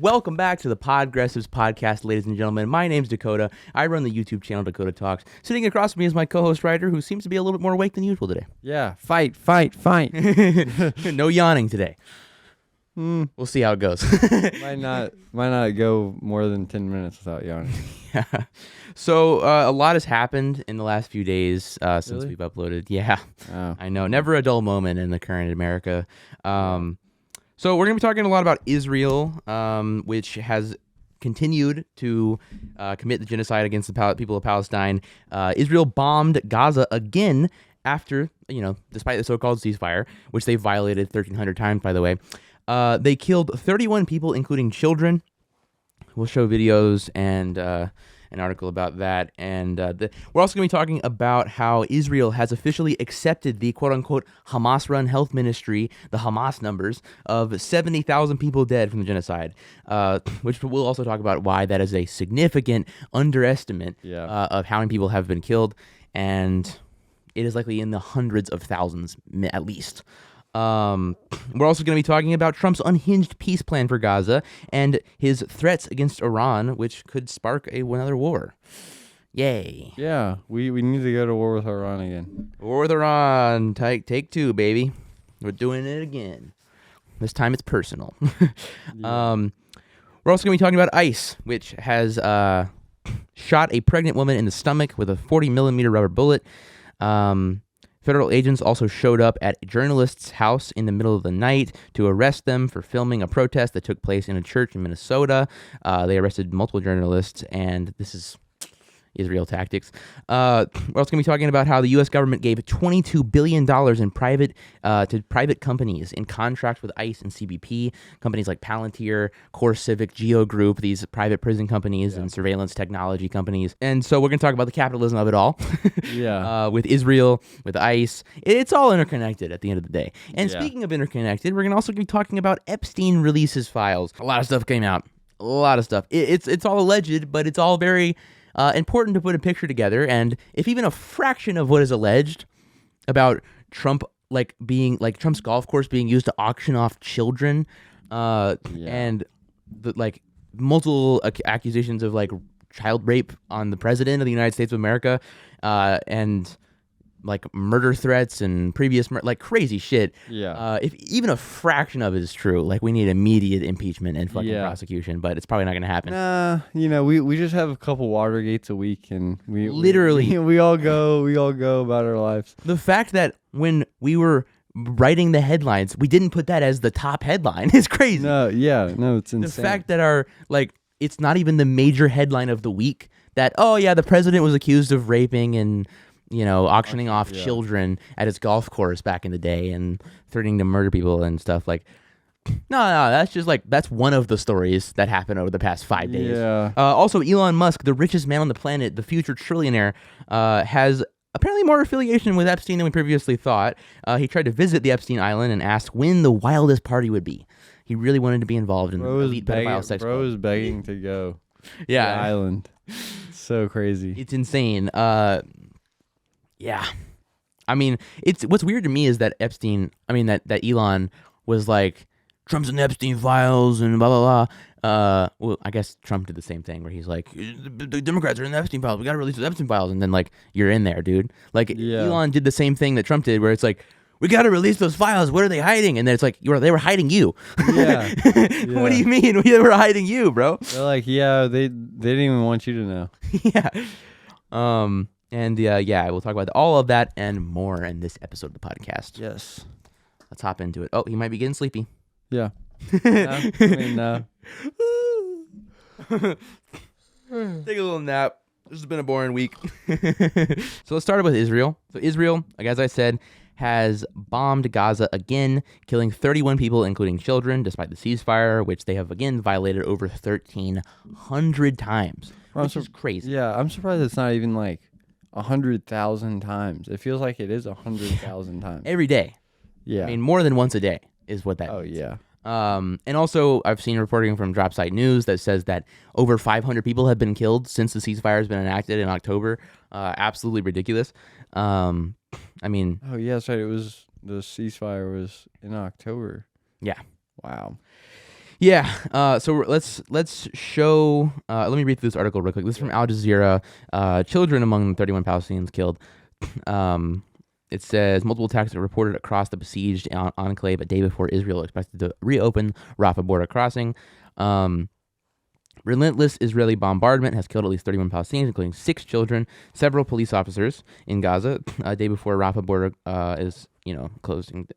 Welcome back to the Podgressives podcast, ladies and gentlemen. My name's Dakota. I run the YouTube channel Dakota Talks. Sitting across from me is my co-host Ryder, who seems to be a little bit more awake than usual today. Yeah, fight. No yawning today. We'll see how it goes. might not go more than 10 minutes without yawning. Yeah. So a lot has happened in the last few days since Really? we've uploaded. Yeah, Oh. I know. Never a dull moment in the current America. So we're going to be talking a lot about Israel, which has continued to commit the genocide against the people of Palestine. Israel bombed Gaza again after, despite the so-called ceasefire, which they violated 1,300 times, by the way. They killed 31 people, including children. We'll show videos and an article about that. And we're also going to be talking about how Israel has officially accepted the quote-unquote Hamas-run health ministry, the Hamas numbers, of 70,000 people dead from the genocide, which we'll also talk about why that is a significant underestimate of how many people have been killed. And it is likely in the hundreds of thousands, at least. We're also going to be talking about Trump's unhinged peace plan for Gaza and his threats against Iran, which could spark another war. Yay. Yeah, we need to go to war with Iran again. War with Iran. Take two, baby. We're doing it again. This time it's personal. Yeah. We're also going to be talking about ICE, which has shot a pregnant woman in the stomach with a 40-millimeter rubber bullet. Federal agents also showed up at a journalist's house in the middle of the night to arrest them for filming a protest that took place in a church in Minnesota. They arrested multiple journalists, and this is Israel tactics. We're also going to be talking about how the U.S. government gave $22 billion in private companies in contracts with ICE and CBP, companies like Palantir, Core Civic, Geo Group, these private prison companies and surveillance technology companies. And so we're going to talk about the capitalism of it all. With Israel, with ICE. It's all interconnected at the end of the day. And speaking of interconnected, we're going to also be talking about Epstein releases files. A lot of stuff came out. A lot of stuff. It's all alleged, but it's all very... important to put a picture together, and if even a fraction of what is alleged about Trump, being Trump's golf course being used to auction off children, and the multiple accusations of child rape on the president of the United States of America, and murder threats and previous crazy shit. If even a fraction of it is true, we need immediate impeachment and fucking prosecution, but it's probably not going to happen. Nah, we just have a couple Watergates a week, and we all go about our lives. The fact that when we were writing the headlines, we didn't put that as the top headline is crazy. No, it's insane. The fact that it's not even the major headline of the week that, the president was accused of raping and auctioning off children at his golf course back in the day and threatening to murder people and stuff. No, that's just that's one of the stories that happened over the past 5 days. Also, Elon Musk, the richest man on the planet, the future trillionaire, has apparently more affiliation with Epstein than we previously thought. He tried to visit the Epstein Island and asked when the wildest party would be. He really wanted to be involved in the elite pedophile sex club. Bro is begging to go to the island. It's so crazy. It's insane. Yeah. I mean, what's weird to me is that that Elon was like, Trump's in the Epstein files and blah, blah, blah. Well, I guess Trump did the same thing where he's like, the Democrats are in the Epstein files. We got to release the Epstein files. And then you're in there, dude. Elon did the same thing that Trump did where it's like, we got to release those files. What are they hiding? And then it's like, they were hiding you. Yeah. What do you mean? They were hiding you, bro. They're like, they didn't even want you to know. Yeah. And we'll talk about all of that and more in this episode of the podcast. Yes. Let's hop into it. Oh, he might be getting sleepy. Yeah. No. Take a little nap. This has been a boring week. So let's start with Israel. So Israel, as I said, has bombed Gaza again, killing 31 people, including children, despite the ceasefire, which they have again violated over 1,300 times, which is crazy. Yeah, I'm surprised it's not even 100,000 times. It feels like it is 100,000 times. Every day. Yeah. I mean, more than once a day is what that means. Yeah. And also, I've seen reporting from Dropsite News that says that over 500 people have been killed since the ceasefire has been enacted in October. Absolutely ridiculous. I mean... Oh, yeah, that's right. The ceasefire was in October. Yeah. Wow. Yeah. Let's show. Let me read through this article real quick. This is from Al Jazeera. Children among 31 Palestinians killed. It says multiple attacks are reported across the besieged enclave a day before Israel expected to reopen Rafah border crossing. Relentless Israeli bombardment has killed at least 31 Palestinians, including 6 children, several police officers in Gaza. A day before Rafah border is closing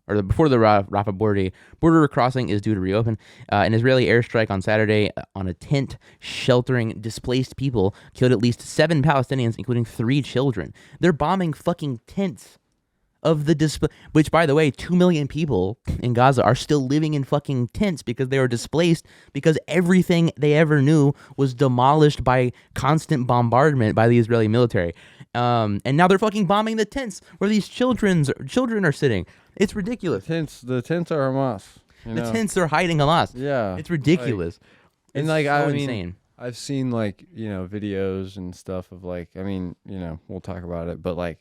or before the Rafah border crossing is due to reopen. An Israeli airstrike on Saturday on a tent sheltering displaced people killed at least 7 Palestinians, including 3 children. They're bombing fucking tents of the which, by the way, 2 million people in Gaza are still living in fucking tents because they were displaced because everything they ever knew was demolished by constant bombardment by the Israeli military. And now they're fucking bombing the tents where these children are sitting. It's ridiculous. The tents are Hamas. The tents are hiding Hamas. Yeah, it's ridiculous. And it's like so I mean, insane. I've seen like videos and stuff of like we'll talk about it, but like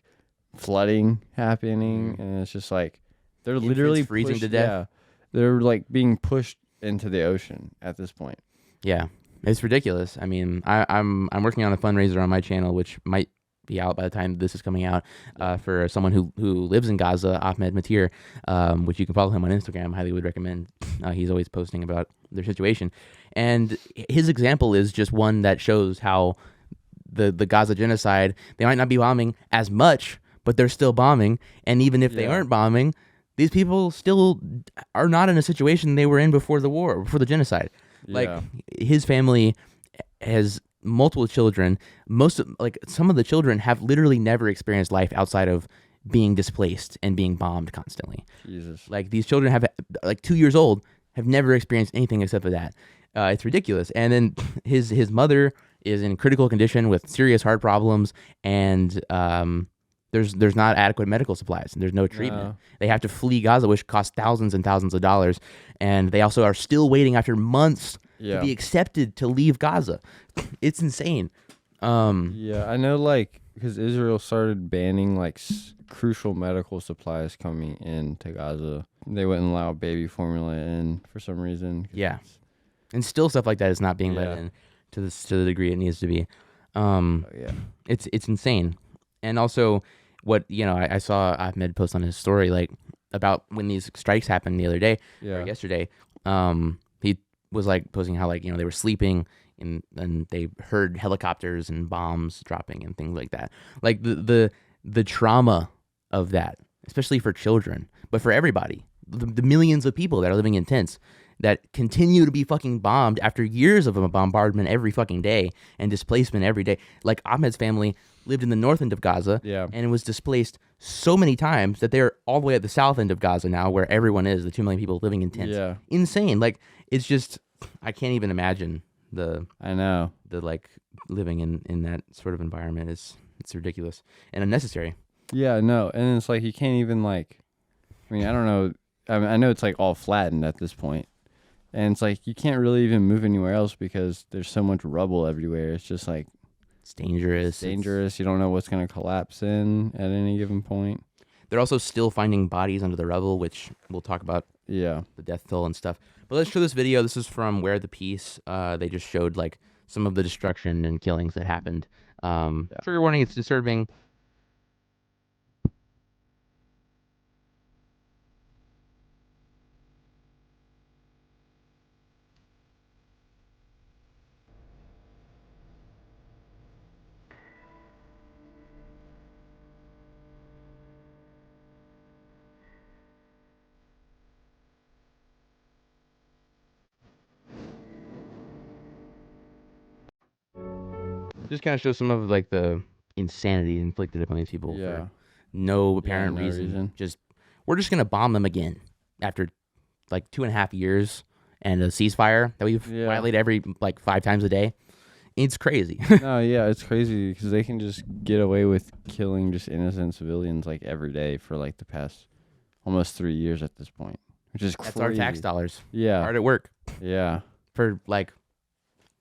flooding happening, and it's just like they're literally freezing to death. Yeah, they're like being pushed into the ocean at this point. Yeah, it's ridiculous. I mean, I'm working on a fundraiser on my channel, which might be out by the time this is coming out, for someone who lives in Gaza, Ahmed Matir, which you can follow him on Instagram. Highly would recommend. He's always posting about their situation, and his example is just one that shows how the Gaza genocide, they might not be bombing as much, but they're still bombing. And even if they aren't bombing, these people still are not in a situation they were in before the war, before the genocide. Like, his family has multiple children. Some of the children have literally never experienced life outside of being displaced and being bombed constantly. Jesus. Like, these children have, like, 2 years old, have never experienced anything except for that. It's ridiculous. And then his mother is in critical condition with serious heart problems, and there's not adequate medical supplies, and there's no treatment. They have to flee Gaza, which costs thousands and thousands of dollars, and they also are still waiting after months to be accepted to leave Gaza. It's insane. I know, like, because Israel started banning like crucial medical supplies coming into Gaza. They wouldn't allow baby formula in for some reason. Yeah, and still stuff like that is not being let in to the degree it needs to be. It's insane. And also, what I saw Ahmed post on his story, like, about when these strikes happened the other day, or yesterday. He was like posting how, like, they were sleeping and they heard helicopters and bombs dropping and things like that. Like, the trauma of that, especially for children, but for everybody, the millions of people that are living in tents that continue to be fucking bombed after years of a bombardment every fucking day and displacement every day. Like, Ahmed's family lived in the north end of Gaza, and it was displaced so many times that they're all the way at the south end of Gaza now, where everyone is, the 2 million people living in tents. Insane. Like, it's just, I can't even imagine like, living in that sort of environment. It's ridiculous and unnecessary. Yeah, no, and it's like you can't even, like, I mean, I don't know. I mean, I know it's like all flattened at this point. And it's like you can't really even move anywhere else because there's so much rubble everywhere. It's just like it's dangerous. You don't know what's going to collapse in at any given point. They're also still finding bodies under the rubble, which we'll talk about. The death toll and stuff. But let's show this video. This is from Wear the Peace. They just showed, like, some of the destruction and killings that happened. Trigger warning, it's disturbing. Just kind of shows some of, like, the insanity inflicted upon these people for no apparent reason. Just, we're just gonna bomb them again after, like, 2.5 years and a ceasefire that we've violated every, like, 5 times a day. It's crazy. No, it's crazy because they can just get away with killing just innocent civilians, like, every day for, like, the past almost 3 years at this point, which is crazy. That's our tax dollars. Yeah, hard at work. Yeah, for, like.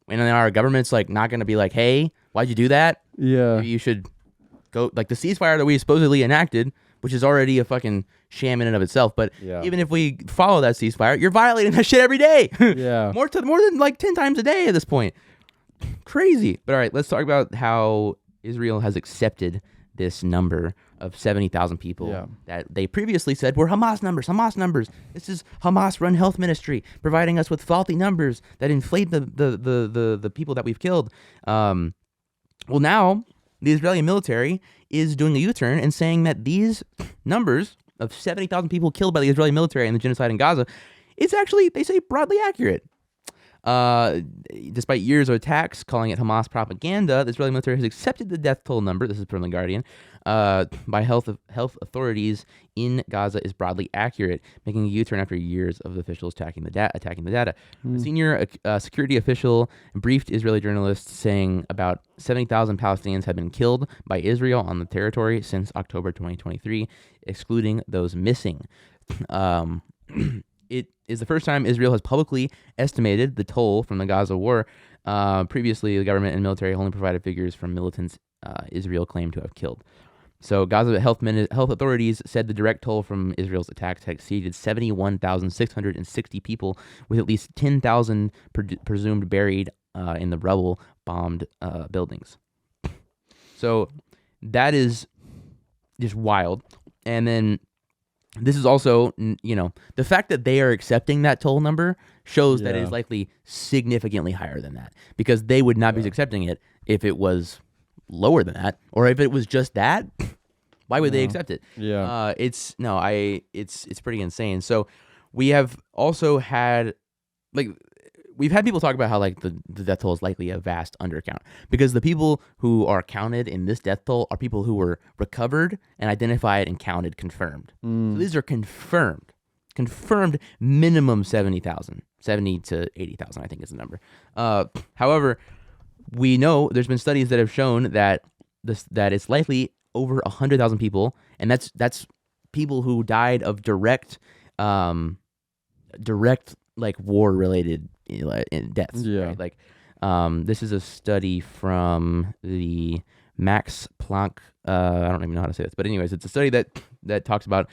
And then our government's, like, not going to be like, hey, why'd you do that? Yeah. Maybe you should go, like, the ceasefire that we supposedly enacted which is already a fucking sham in and of itself. But Yeah. even if we follow that ceasefire, you're violating that shit every day. Yeah. more than like 10 times a day at this point. Crazy. But all right, let's talk about how Israel has accepted this number of 70,000 people that they previously said were Hamas numbers. This is Hamas-run health ministry providing us with faulty numbers that inflate the people that we've killed. Well, now the Israeli military is doing a U-turn and saying that these numbers of 70,000 people killed by the Israeli military in the genocide in Gaza, it's actually, they say, broadly accurate. Despite years of attacks calling it Hamas propaganda, the Israeli military has accepted the death toll number, this is from The Guardian, by health authorities in Gaza is broadly accurate, making a U-turn after years of the officials attacking the data. A senior security official briefed Israeli journalists saying about 70,000 Palestinians have been killed by Israel on the territory since October 2023, excluding those missing. It is the first time Israel has publicly estimated the toll from the Gaza war. Previously, the government and military only provided figures from militants Israel claimed to have killed. So Gaza health authorities said the direct toll from Israel's attacks had exceeded 71,660 people, with at least 10,000 presumed buried in the rubble-bombed buildings. So that is just wild. And then this is also, the fact that they are accepting that toll number shows that it is likely significantly higher than that, because they would not be accepting it if it was lower than that, or if it was just that. Why would they accept it? Yeah. It's pretty insane. So we have also had, we've had people talk about how the death toll is likely a vast undercount, because the people who are counted in this death toll are people who were recovered and identified and counted confirmed. So these are confirmed minimum 70,000, 70 to 80,000, I think is the number. However, we know there's been studies that have shown that it's likely over 100,000 people, and that's people who died of direct war-related deaths. Yeah. Right? This is a study from the Max Planck. I don't even know how to say this, but anyways, it's a study that talks about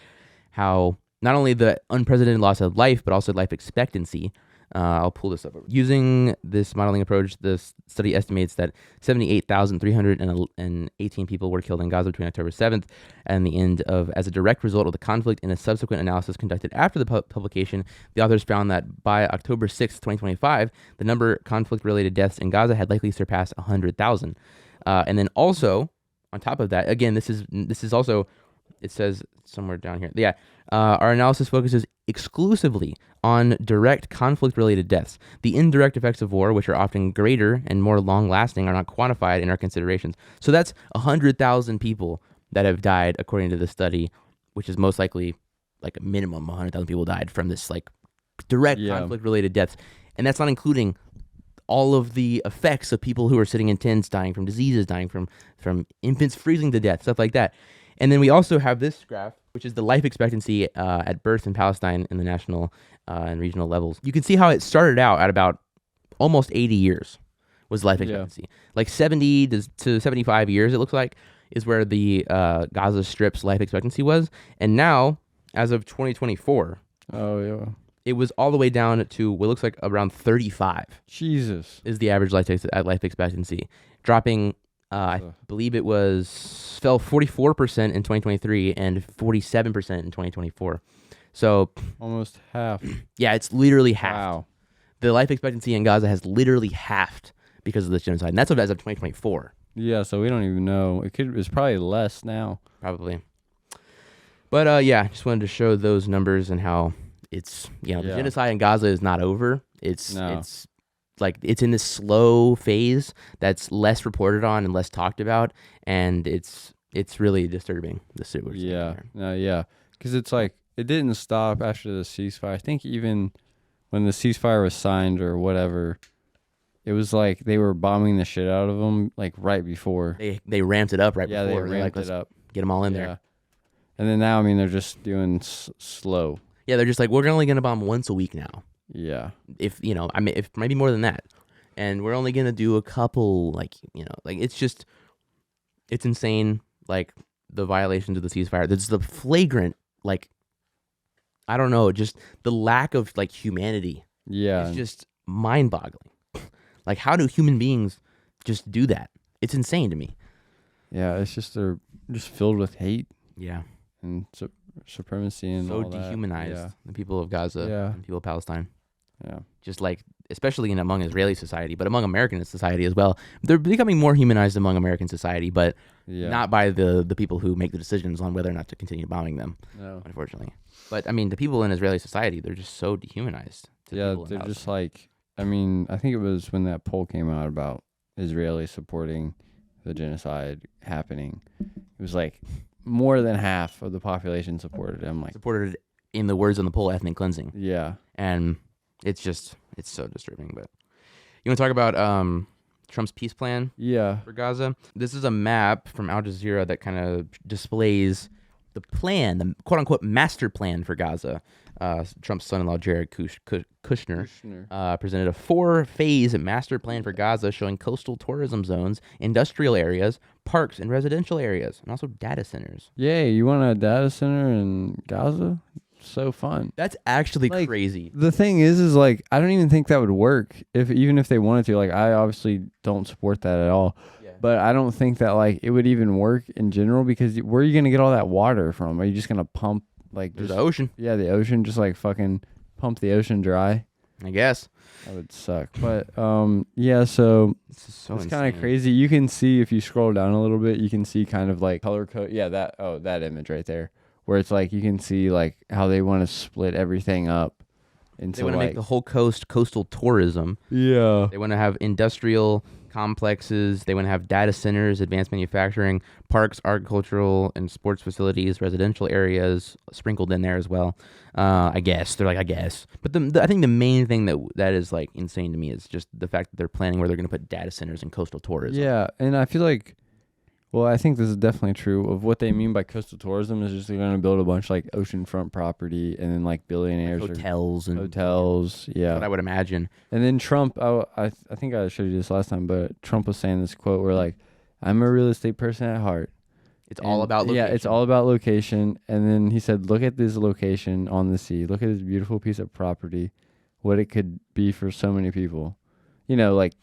how not only the unprecedented loss of life, but also life expectancy. I'll pull this up. Using this modeling approach, the study estimates that 78,318 people were killed in Gaza between October 7th and the end as a direct result of the conflict. In a subsequent analysis conducted after the publication, the authors found that by October 6th, 2025, the number of conflict-related deaths in Gaza had likely surpassed 100,000. And then also, on top of that, again, this is also, it says somewhere down here. Yeah. Our analysis focuses exclusively on direct conflict-related deaths. The indirect effects of war, which are often greater and more long-lasting, are not quantified in our considerations. So that's 100,000 people that have died, according to the study, which is most likely a minimum 100,000 people died from this direct conflict-related deaths. And that's not including all of the effects of people who are sitting in tents, dying from diseases, dying from infants freezing to death, stuff like that. And then we also have this graph, which is the life expectancy at birth in Palestine in the national and regional levels. You can see how it started out at about almost 80 years was life expectancy. 70 to 75 years, it looks like, is where the Gaza Strip's life expectancy was. And now, as of 2024, it was all the way down to what looks like around 35. Jesus. Is the average life expectancy, dropping... I believe it fell 44% in 2023 and 47% in 2024. So almost half. Yeah, it's literally half. Wow. The life expectancy in Gaza has literally halved because of this genocide, and that's as of 2024. Yeah, so we don't even know. It's probably less now. Probably. But just wanted to show those numbers and how it's the genocide in Gaza is not over. It's in this slow phase that's less reported on and less talked about, and it's really disturbing, the situation. Because it's it didn't stop after the ceasefire. I think even when the ceasefire was signed or whatever, it was they were bombing the shit out of them right before. They ramped it up before. Yeah, they ramped it up. Get them all in there. And then now, they're just doing slow. Yeah, they're just we're only going to bomb once a week now. Yeah. If maybe more than that. And we're only going to do a couple, it's just, it's insane. the violations of the ceasefire. There's the flagrant, like, I don't know, just the lack of like humanity. Yeah. It's just mind-boggling. Like, how do human beings just do that? It's insane to me. Yeah, it's just they're just filled with hate Yeah. and supremacy and So all that. dehumanized, Yeah. the people of Gaza Yeah. and people of Palestine. Yeah. Just like, especially among Israeli society, but among American society as well. They're becoming more humanized among American society, but Yeah. not by the people who make the decisions on whether or not to continue bombing them, No. unfortunately. But, I mean, the people in Israeli society, they're just so dehumanized. To Yeah, people in they're Palestine. just like, I mean, I think it was when that poll came out about Israelis supporting the genocide happening. It was like more than half of the population supported it. I'm like, supported, in the words on the poll, ethnic cleansing. yeah. And it's so disturbing. But you want to talk about Trump's peace plan Yeah. for Gaza? This is a map from Al Jazeera that kind of displays the plan, the quote-unquote master plan for Gaza. Trump's son-in-law, Jared Kushner, presented a 4-phase master plan for Gaza showing coastal tourism zones, industrial areas, parks, and residential areas, and also data centers. Yay, you want a data center in Gaza? So fun. That's actually Like, crazy. The thing is like, I don't even think that would work even if they wanted to. Like, I obviously don't support that at all. Yeah. But I don't think that like it would even work in general, because where are you gonna get all that water from? Are you just gonna pump like There's just, the ocean, yeah, the ocean, just like fucking pump the ocean dry? I guess. That would suck. But yeah, so This is so it's kind of insane. crazy. You can see, if you scroll down a little bit, you can see kind of like color code. Yeah, that image right there, where it's like you can see like how they want to split everything up into They want to like make the whole coast coastal tourism. yeah. They want to have industrial complexes. They want to have data centers, advanced manufacturing, parks, agricultural and sports facilities, residential areas sprinkled in there as well. I guess they're like, I guess. But I think the main thing that is like insane to me is just the fact that they're planning where they're going to put data centers and coastal tourism. Yeah, and I feel like, well, I think this is definitely true. Of what they mean by coastal tourism is just they're going to build a bunch like oceanfront property, and then like billionaires Like or hotels and hotels. Yeah, what I would imagine. and then Trump. I think I showed you this last time, but Trump was saying this quote where like, "I'm a real estate person at heart." It's all about location. Yeah, it's all about location. And then he said, "Look at this location on the sea. Look at this beautiful piece of property. What it could be for so many people. You know, like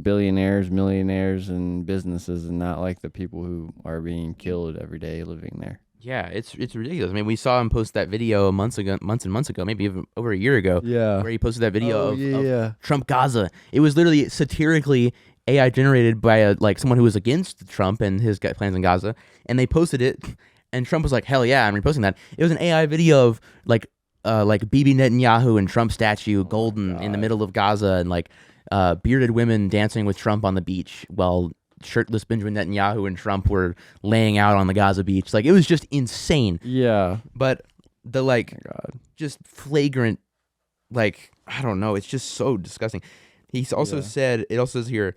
billionaires, millionaires, and businesses, and not like the people who are being killed every day living there." Yeah, it's ridiculous. I mean, we saw him post that video months and months ago, maybe even over a year ago, Yeah. where he posted that video of yeah. Trump Gaza. It was literally satirically AI generated by someone who was against Trump and his plans in Gaza, and they posted it, and Trump was like, "Hell yeah, I'm reposting that." It was an AI video of like Bibi Netanyahu and Trump statue, golden in the middle of Gaza, and like bearded women dancing with Trump on the beach while shirtless Benjamin Netanyahu and Trump were laying out on the Gaza beach. Like, it was just insane. Yeah. But the God. just flagrant, I don't know, it's just so disgusting. He's also said, it also says here,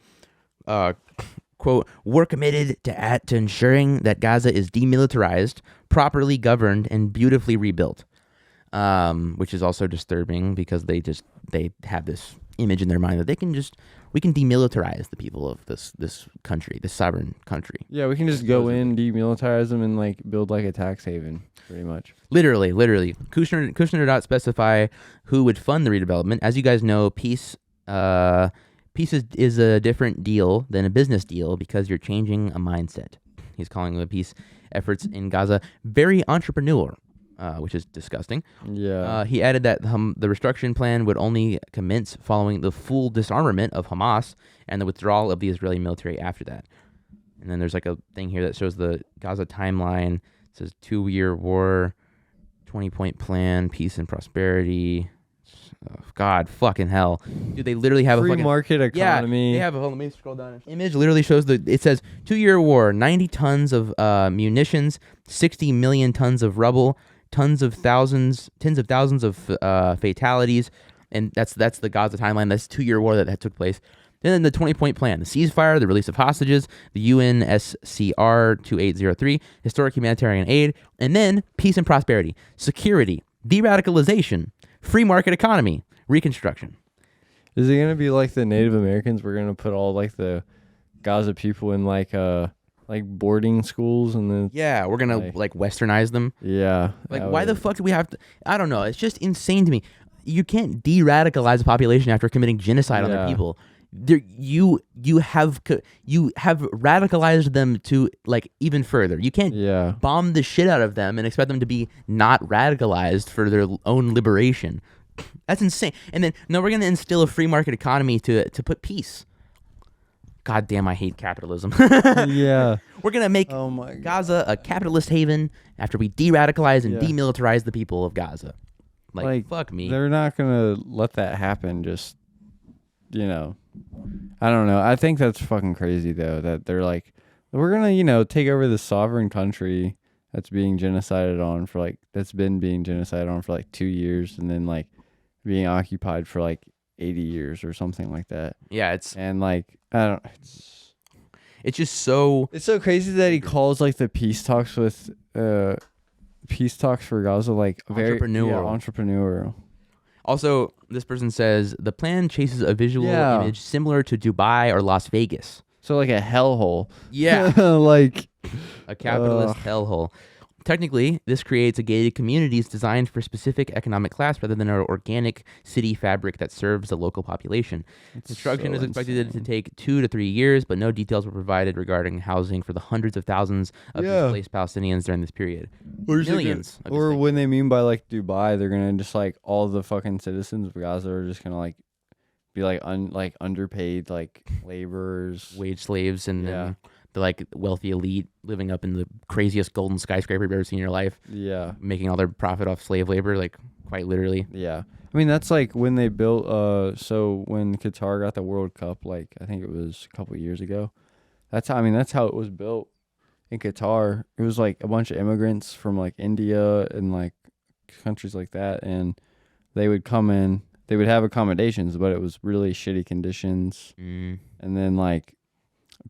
quote, "We're committed to ensuring that Gaza is demilitarized, properly governed, and beautifully rebuilt," which is also disturbing because they have this image in their mind that we can demilitarize the people of this country, this sovereign country. Yeah, we can just go in, demilitarize them, and like build like a tax haven, pretty much. Literally. Kushner did not specify who would fund the redevelopment. As you guys know, peace is a different deal than a business deal because you're changing a mindset. He's calling the peace efforts in Gaza very entrepreneurial, which is disgusting. Yeah. He added that the restructuring plan would only commence following the full disarmament of Hamas and the withdrawal of the Israeli military after that. And then there's like a thing here that shows the Gaza timeline. It says 2-year war, 20-point plan, peace and prosperity. Oh, God, fucking hell. Dude, they literally have Free a fucking market economy. Yeah, they have a, hold on, let me scroll down. Image literally shows it says 2-year war, 90 tons of munitions, 60 million tons of rubble, tens of thousands of fatalities, and that's the Gaza timeline. That's 2-year war that took place. Then the 20-point plan, the ceasefire, the release of hostages, the UNSCR 2803, historic humanitarian aid, and then peace and prosperity, security, de-radicalization, free market economy, reconstruction. Is it gonna be like the Native Americans? We're gonna put all like the Gaza people in like like boarding schools and then Yeah, we're gonna like westernize them. yeah. Like, why the fuck do we have to? I don't know. It's just insane to me. You can't de-radicalize a population after committing genocide on their Yeah. people. You have radicalized them to like even further. You can't Yeah. bomb the shit out of them and expect them to be not radicalized for their own liberation. That's insane. And then no, we're gonna instill a free market economy to put peace. God damn, I hate capitalism. Yeah. We're gonna make Oh my God. Gaza a capitalist haven after we de-radicalize and Yeah. demilitarize the people of Gaza. Like fuck me. They're not gonna let that happen. Just I don't know. I think that's fucking crazy though. That they're like, we're gonna take over this sovereign country that's being genocided on for that's been being genocided on for 2 years, and then being occupied for 80 years or something like that. Yeah, it's And I don't. it's just so It's so crazy that he calls the peace talks for Gaza very entrepreneurial. Also, this person says the plan chases a visual Yeah. image similar to Dubai or Las Vegas. So a hellhole. Yeah, Like a capitalist hellhole. Technically, this creates a gated communities designed for specific economic class rather than an organic city fabric that serves the local population. Construction is expected to take 2 to 3 years, but no details were provided regarding housing for the hundreds of thousands of displaced Palestinians during this period. Millions. of Or displaced- when they mean by Dubai, they're gonna just all the fucking citizens of Gaza are just gonna be underpaid laborers. wage slaves and Yeah. then the wealthy elite living up in the craziest golden skyscraper you've ever seen in your life, Yeah. making all their profit off slave labor, quite literally. Yeah. I mean that's when they built so when Qatar got the World Cup, I think it was a couple of years ago. That's how it was built in Qatar. It was a bunch of immigrants from India and countries like that, and they would come in, they would have accommodations, but it was really shitty conditions. Mm. And then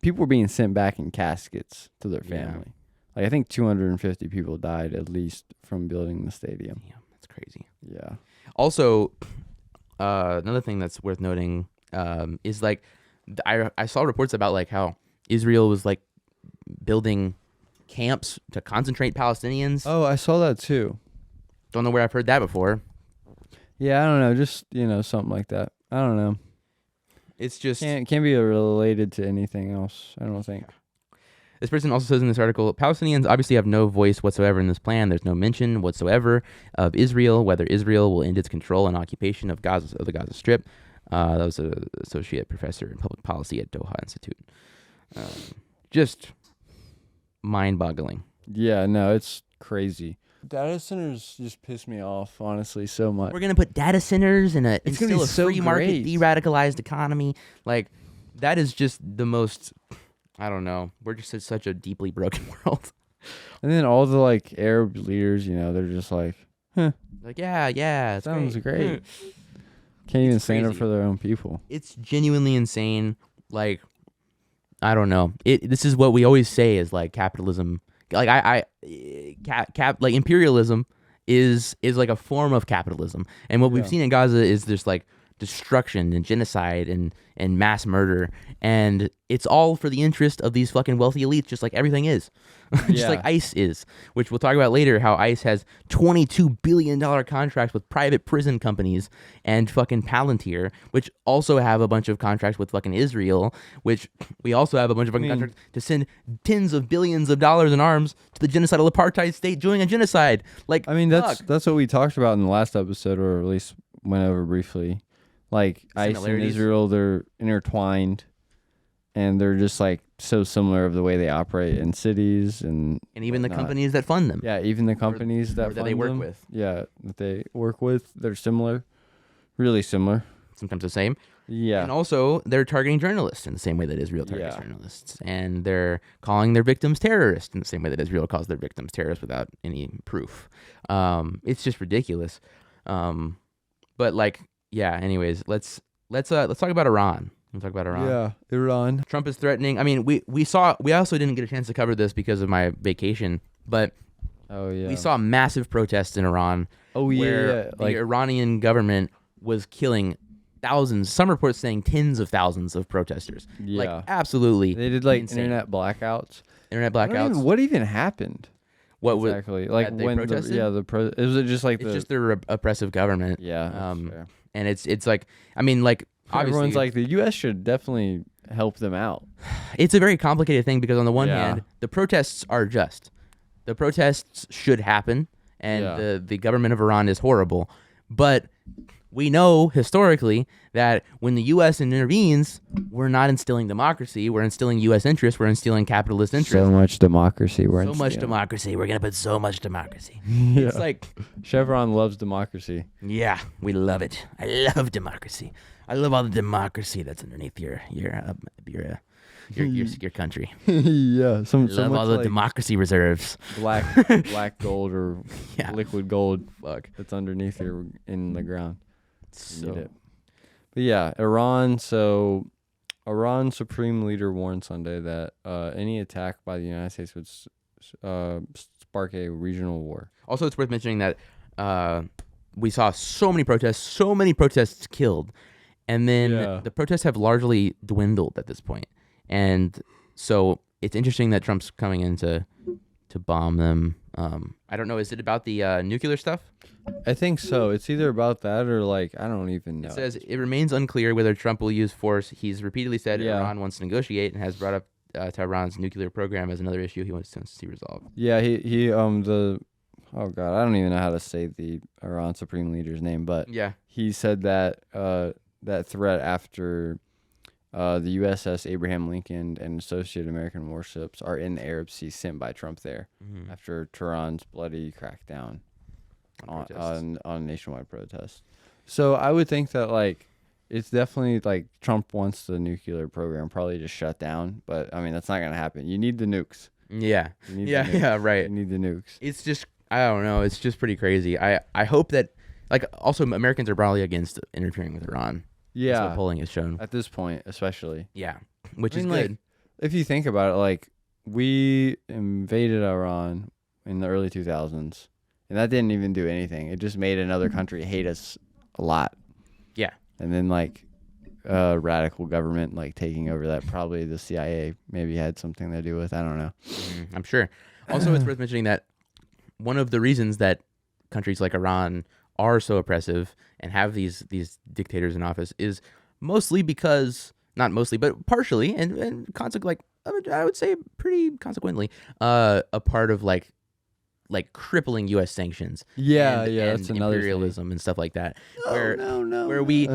people were being sent back in caskets to their Yeah. family. I think 250 people died at least from building the stadium. Damn, that's crazy. Yeah. Also, another thing that's worth noting is I saw reports about how Israel was building camps to concentrate Palestinians. Oh, I saw that too. Don't know where I've heard that before. Yeah, I don't know, just something like that. I don't know. It's just Can't be related to anything else, I don't think. this person also says in this article, Palestinians obviously have no voice whatsoever in this plan. There's no mention whatsoever of Israel, whether Israel will end its control and occupation of the Gaza Strip. That was an associate professor in public policy at Doha Institute. Just mind-boggling. Yeah, no, it's crazy. Data centers just piss me off, honestly, so much. We're gonna put data centers and It's gonna instill be a so free market, great. de-radicalized economy. That is just the most. I don't know. We're just in such a deeply broken world. And then all the Arab leaders, they're just Yeah, it's sounds great. Can't even stand up crazy. for their own people. It's genuinely insane. I don't know. This is what we always say is capitalism. Imperialism is a form of capitalism, and what we've Yeah. seen in Gaza is this destruction and genocide and mass murder, and it's all for the interest of these fucking wealthy elites, just like everything is. Just like Yeah. ICE is, which we'll talk about later, how ICE has $22 billion contracts with private prison companies and fucking Palantir, which also have a bunch of contracts with fucking Israel, which we also have a bunch of fucking contracts to send tens of billions of dollars in arms to the genocidal apartheid state doing a genocide. That's what we talked about in the last episode, or at least went over briefly. ICE and Similarities. Israel, they're intertwined, and they're just so similar of the way they operate in cities and even the whatnot. companies that fund them. Yeah, even the companies or that that they fund work them, with. Yeah, that they work with, they're similar, really similar. Sometimes the same. Yeah, And also, they're targeting journalists in the same way that Israel targets Yeah. journalists. And they're calling their victims terrorists in the same way that Israel calls their victims terrorists without any proof. It's just ridiculous. But anyways, let's talk about Iran. Let's talk about Iran. yeah, Iran. Trump is threatening. I mean, we also didn't get a chance to cover this because of my vacation, but Oh yeah, we saw massive protests in Iran Oh where yeah, the Iranian government was killing thousands. Some reports saying tens of thousands of protesters. Yeah. Like absolutely. They did like insane. internet blackouts. Internet I don't blackouts. even- what even happened? What would Exactly. Like that they when protested? was it just like it's just their oppressive government. yeah. That's Um, fair. and it's like I mean like obviously Everyone's like the U.S. should definitely help them out. it's a very complicated thing because on the one Yeah. hand the protests are just. The protests should happen and Yeah. the government of Iran is horrible. But we know historically that when the U.S. intervenes, we're not instilling democracy. We're instilling U.S. interests. We're instilling capitalist interests. So much democracy. So much democracy. We're going to put so much democracy. Yeah. It's like, Chevron loves democracy. yeah, we love it. I love democracy. I love all the democracy that's underneath your country. Yeah. I So love much all the like democracy reserves. black gold or Yeah. liquid gold Fuck. that's underneath here in the ground. You need So, it. But yeah, Iran. So, Iran's supreme leader warned Sunday that any attack by the United States would spark a regional war. also, it's worth mentioning that we saw so many protests killed, and then Yeah. the protests have largely dwindled at this point. And so it's interesting that Trump's coming in to bomb them. I don't know. Is it about the nuclear stuff? I think so. It's either about that or like I don't even know. It says it remains unclear whether Trump will use force. He's repeatedly said Yeah. Iran wants to negotiate and has brought up Tehran's nuclear program as another issue he wants to see resolved. Yeah, he the oh god, I don't even know how to say the Iran supreme leader's name, but Yeah. he said that that threat after the USS Abraham Lincoln and associated American warships are in the Arab Sea sent by Trump there Mm-hmm. after Tehran's bloody crackdown on nationwide protests. So I would think that like it's definitely like Trump wants the nuclear program probably just shut down, but I mean that's not gonna happen. You need the nukes. Yeah. You need Yeah. the nukes. Yeah. Right. You need the nukes. It's just I don't know. It's just pretty crazy. I hope that like also Americans are probably against interfering with Iran. That's Yeah, what polling has shown. at this point especially. Yeah, which I is mean, like, good. If you think about it, like we invaded Iran in the early 2000s, and that didn't even do anything. It just made another country hate us a lot. Yeah. And then like radical government like taking over that, probably the CIA maybe had something to do with. I don't know. I'm sure. Also, it's worth mentioning that one of the reasons that countries like Iran are so oppressive and have these dictators in office is mostly because, not mostly, but partially, and like I would say pretty consequently, a part of like crippling U.S. sanctions. Yeah, and, yeah, and that's another thing. imperialism and stuff like that. Oh, Where no. where we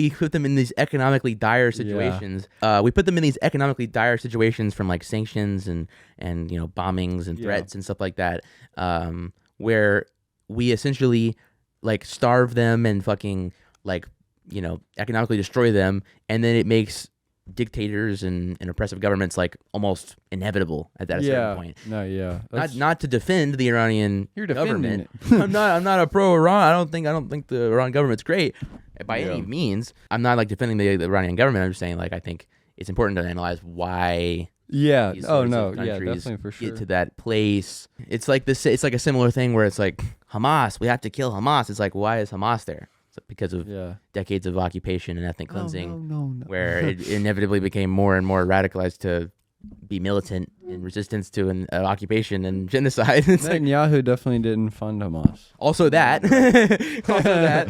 put them in these economically dire situations. We put them in these economically dire situations from like sanctions and bombings and Yeah. threats and stuff like that. Where we essentially like starve them and fucking like economically destroy them, and then it makes dictators and oppressive governments like almost inevitable at that certain point. No, yeah. Not to defend the Iranian You're defending government. it. I'm not a pro Iran. I don't think the Iran government's great by any Yeah. means. I'm not like defending the Iranian government. I'm just saying like I think it's important to analyze why Yeah. these Oh sorts no. of Yeah, countries definitely for sure. get to that place. It's like this. It's like a similar thing where it's like Hamas. We have to kill Hamas. It's like why is Hamas there? It's because of Yeah. decades of occupation and ethnic cleansing, No. where it inevitably became more and more radicalized to be militant in resistance to an occupation and genocide. It's like, Netanyahu definitely didn't fund Hamas. also that, also that.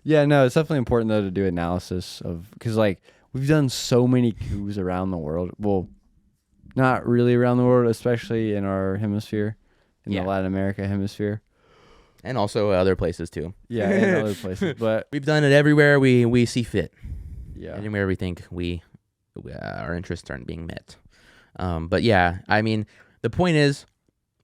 Yeah, no, it's definitely important though to do analysis of, because like we've done so many coups around the world. Well, not really around the world, especially in our hemisphere, in Yeah. the Latin America hemisphere. And also other places too. Yeah, and other places. But We've done it everywhere we see fit. yeah, Anywhere we think our interests aren't being met. But yeah, I mean, the point is,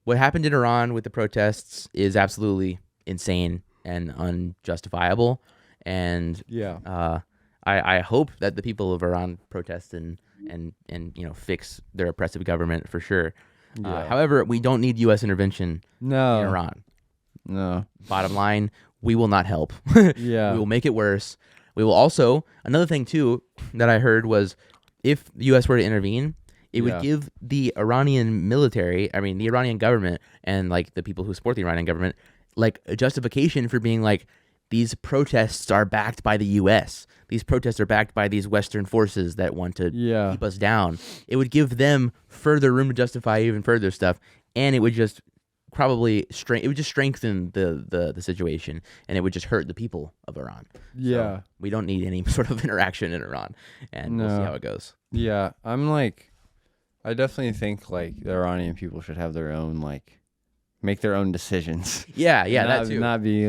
what happened in Iran with the protests is absolutely insane and unjustifiable. And yeah, I hope that the people of Iran protest and fix their oppressive government for sure. yeah. However, we don't need U.S. intervention No, in Iran. no, Bottom line, we will not help. yeah, We will make it worse. We will also, another thing too that I heard was if the U.S. were to intervene, it would Yeah. give the Iranian military, the Iranian government and like the people who support the Iranian government, like a justification for being like, these protests are backed by the U.S. These protests are backed by these Western forces that want to keep us down. It would give them further room to justify even further stuff, and it would just probably strengthen the situation, and it would just hurt the people of Iran. Yeah. So we don't need any sort of interaction in Iran, and we'll see how it goes. Yeah, I definitely think like the Iranian people should have their own make their own decisions. Yeah, that too. Not be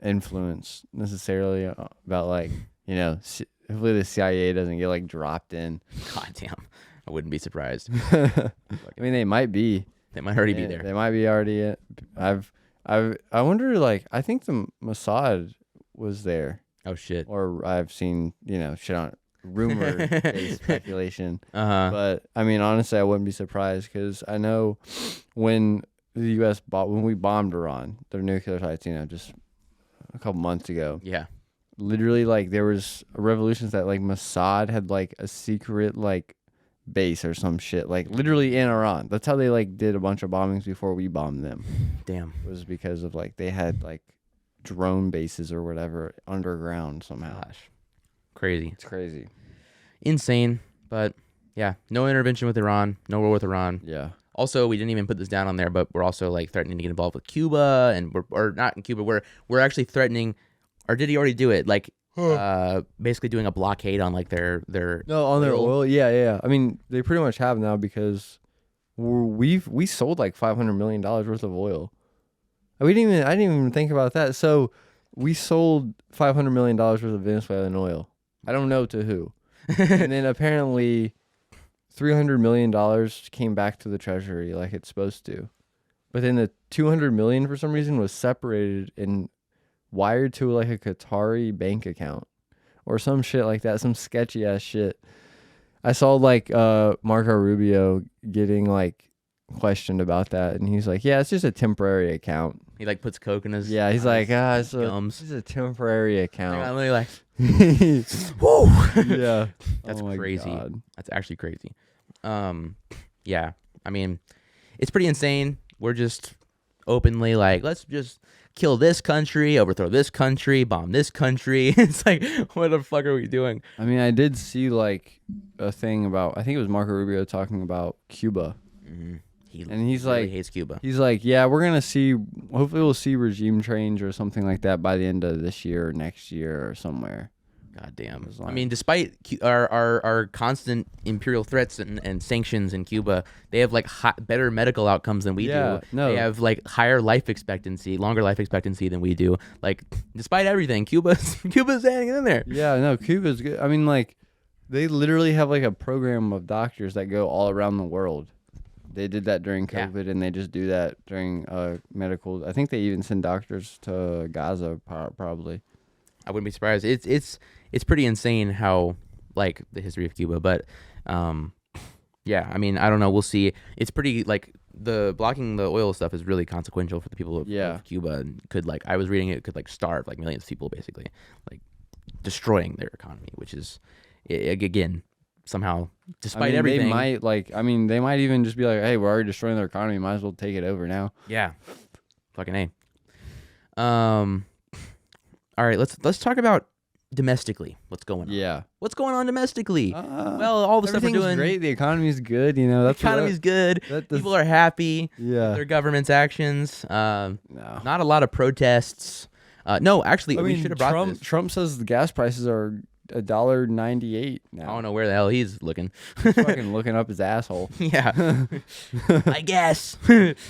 influenced necessarily about hopefully the CIA doesn't get dropped in. God damn, I wouldn't be surprised. I mean, they might be. They might already be there. They might be already. I wonder. I think the Mossad was there. Oh shit. Or I've seen shit on rumor based speculation. Uh-huh. But I mean, honestly, I wouldn't be surprised because I know when the U.S. when we bombed Iran, their nuclear sites, just a couple months ago. Yeah. Literally, there was revolutions that Mossad had a secret base or some shit, literally in Iran. That's how they did a bunch of bombings before we bombed them. Damn. It was because of they had drone bases or whatever underground somehow. Gosh. Crazy. It's crazy. Insane. But yeah, no intervention with Iran, no war with Iran. Yeah. Also, we didn't even put this down on there, but we're also threatening to get involved with Cuba, and we're not in Cuba. We're actually threatening, or did he already do it? Basically doing a blockade on their on their oil. Yeah. I mean, they pretty much have now because we sold $500 million worth of oil. I didn't even think about that. So we sold $500 million worth of Venezuelan oil. I don't know to who. And then apparently $300 million came back to the treasury like it's supposed to. But then the $200 million for some reason was separated and wired to a Qatari bank account or some shit like that, some sketchy ass shit. I saw Marco Rubio getting questioned about that, and he's like, yeah, it's just a temporary account. He puts coke in his he's gums. It's a temporary account. I'm really whoa. Yeah. That's crazy. God. That's actually crazy. Yeah. I mean, it's pretty insane. We're just openly let's just kill this country, overthrow this country, bomb this country. It's what the fuck are we doing? I mean, I did see a thing about, I think it was Marco Rubio talking about Cuba. Mm-hmm. He's really hates Cuba. He's yeah, we're gonna see. Hopefully, we'll see regime change or something like that by the end of this year or next year or somewhere. God damn. I mean, despite our constant imperial threats and sanctions in Cuba, they have better medical outcomes than we do. No. They have higher life expectancy, longer life expectancy than we do. Despite everything, Cuba's hanging in there. Yeah, no, Cuba's good. I mean, they literally have a program of doctors that go all around the world. They did that during COVID, and they just do that during medical. I think they even send doctors to Gaza, probably. I wouldn't be surprised. It's pretty insane how the history of Cuba, but yeah. I mean, I don't know. We'll see. It's pretty the blocking the oil stuff is really consequential for the people of Cuba, and could I was reading it could starve millions of people basically, destroying their economy, which is again. Somehow, despite everything, they might they might even just be hey, we're already destroying their economy. Might as well take it over now. Yeah, fucking A. All right, let's talk about domestically. What's going on? Yeah, what's going on domestically? Well, all the stuff we're doing. Great. The economy's good. That's the economy's good. People are happy. Yeah, with their government's actions. No. Not a lot of protests. No, actually, we should have brought this. Trump says the gas prices are $1.98 now. I don't know where the hell he's looking. He's fucking looking up his asshole. Yeah. My guess.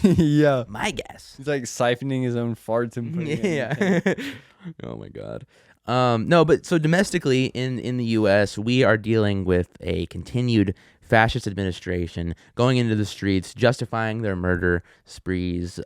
Yeah. My guess. He's siphoning his own farts and putting it in. Oh my God. No, but so domestically in the U.S., we are dealing with a continued fascist administration going into the streets, justifying their murder sprees,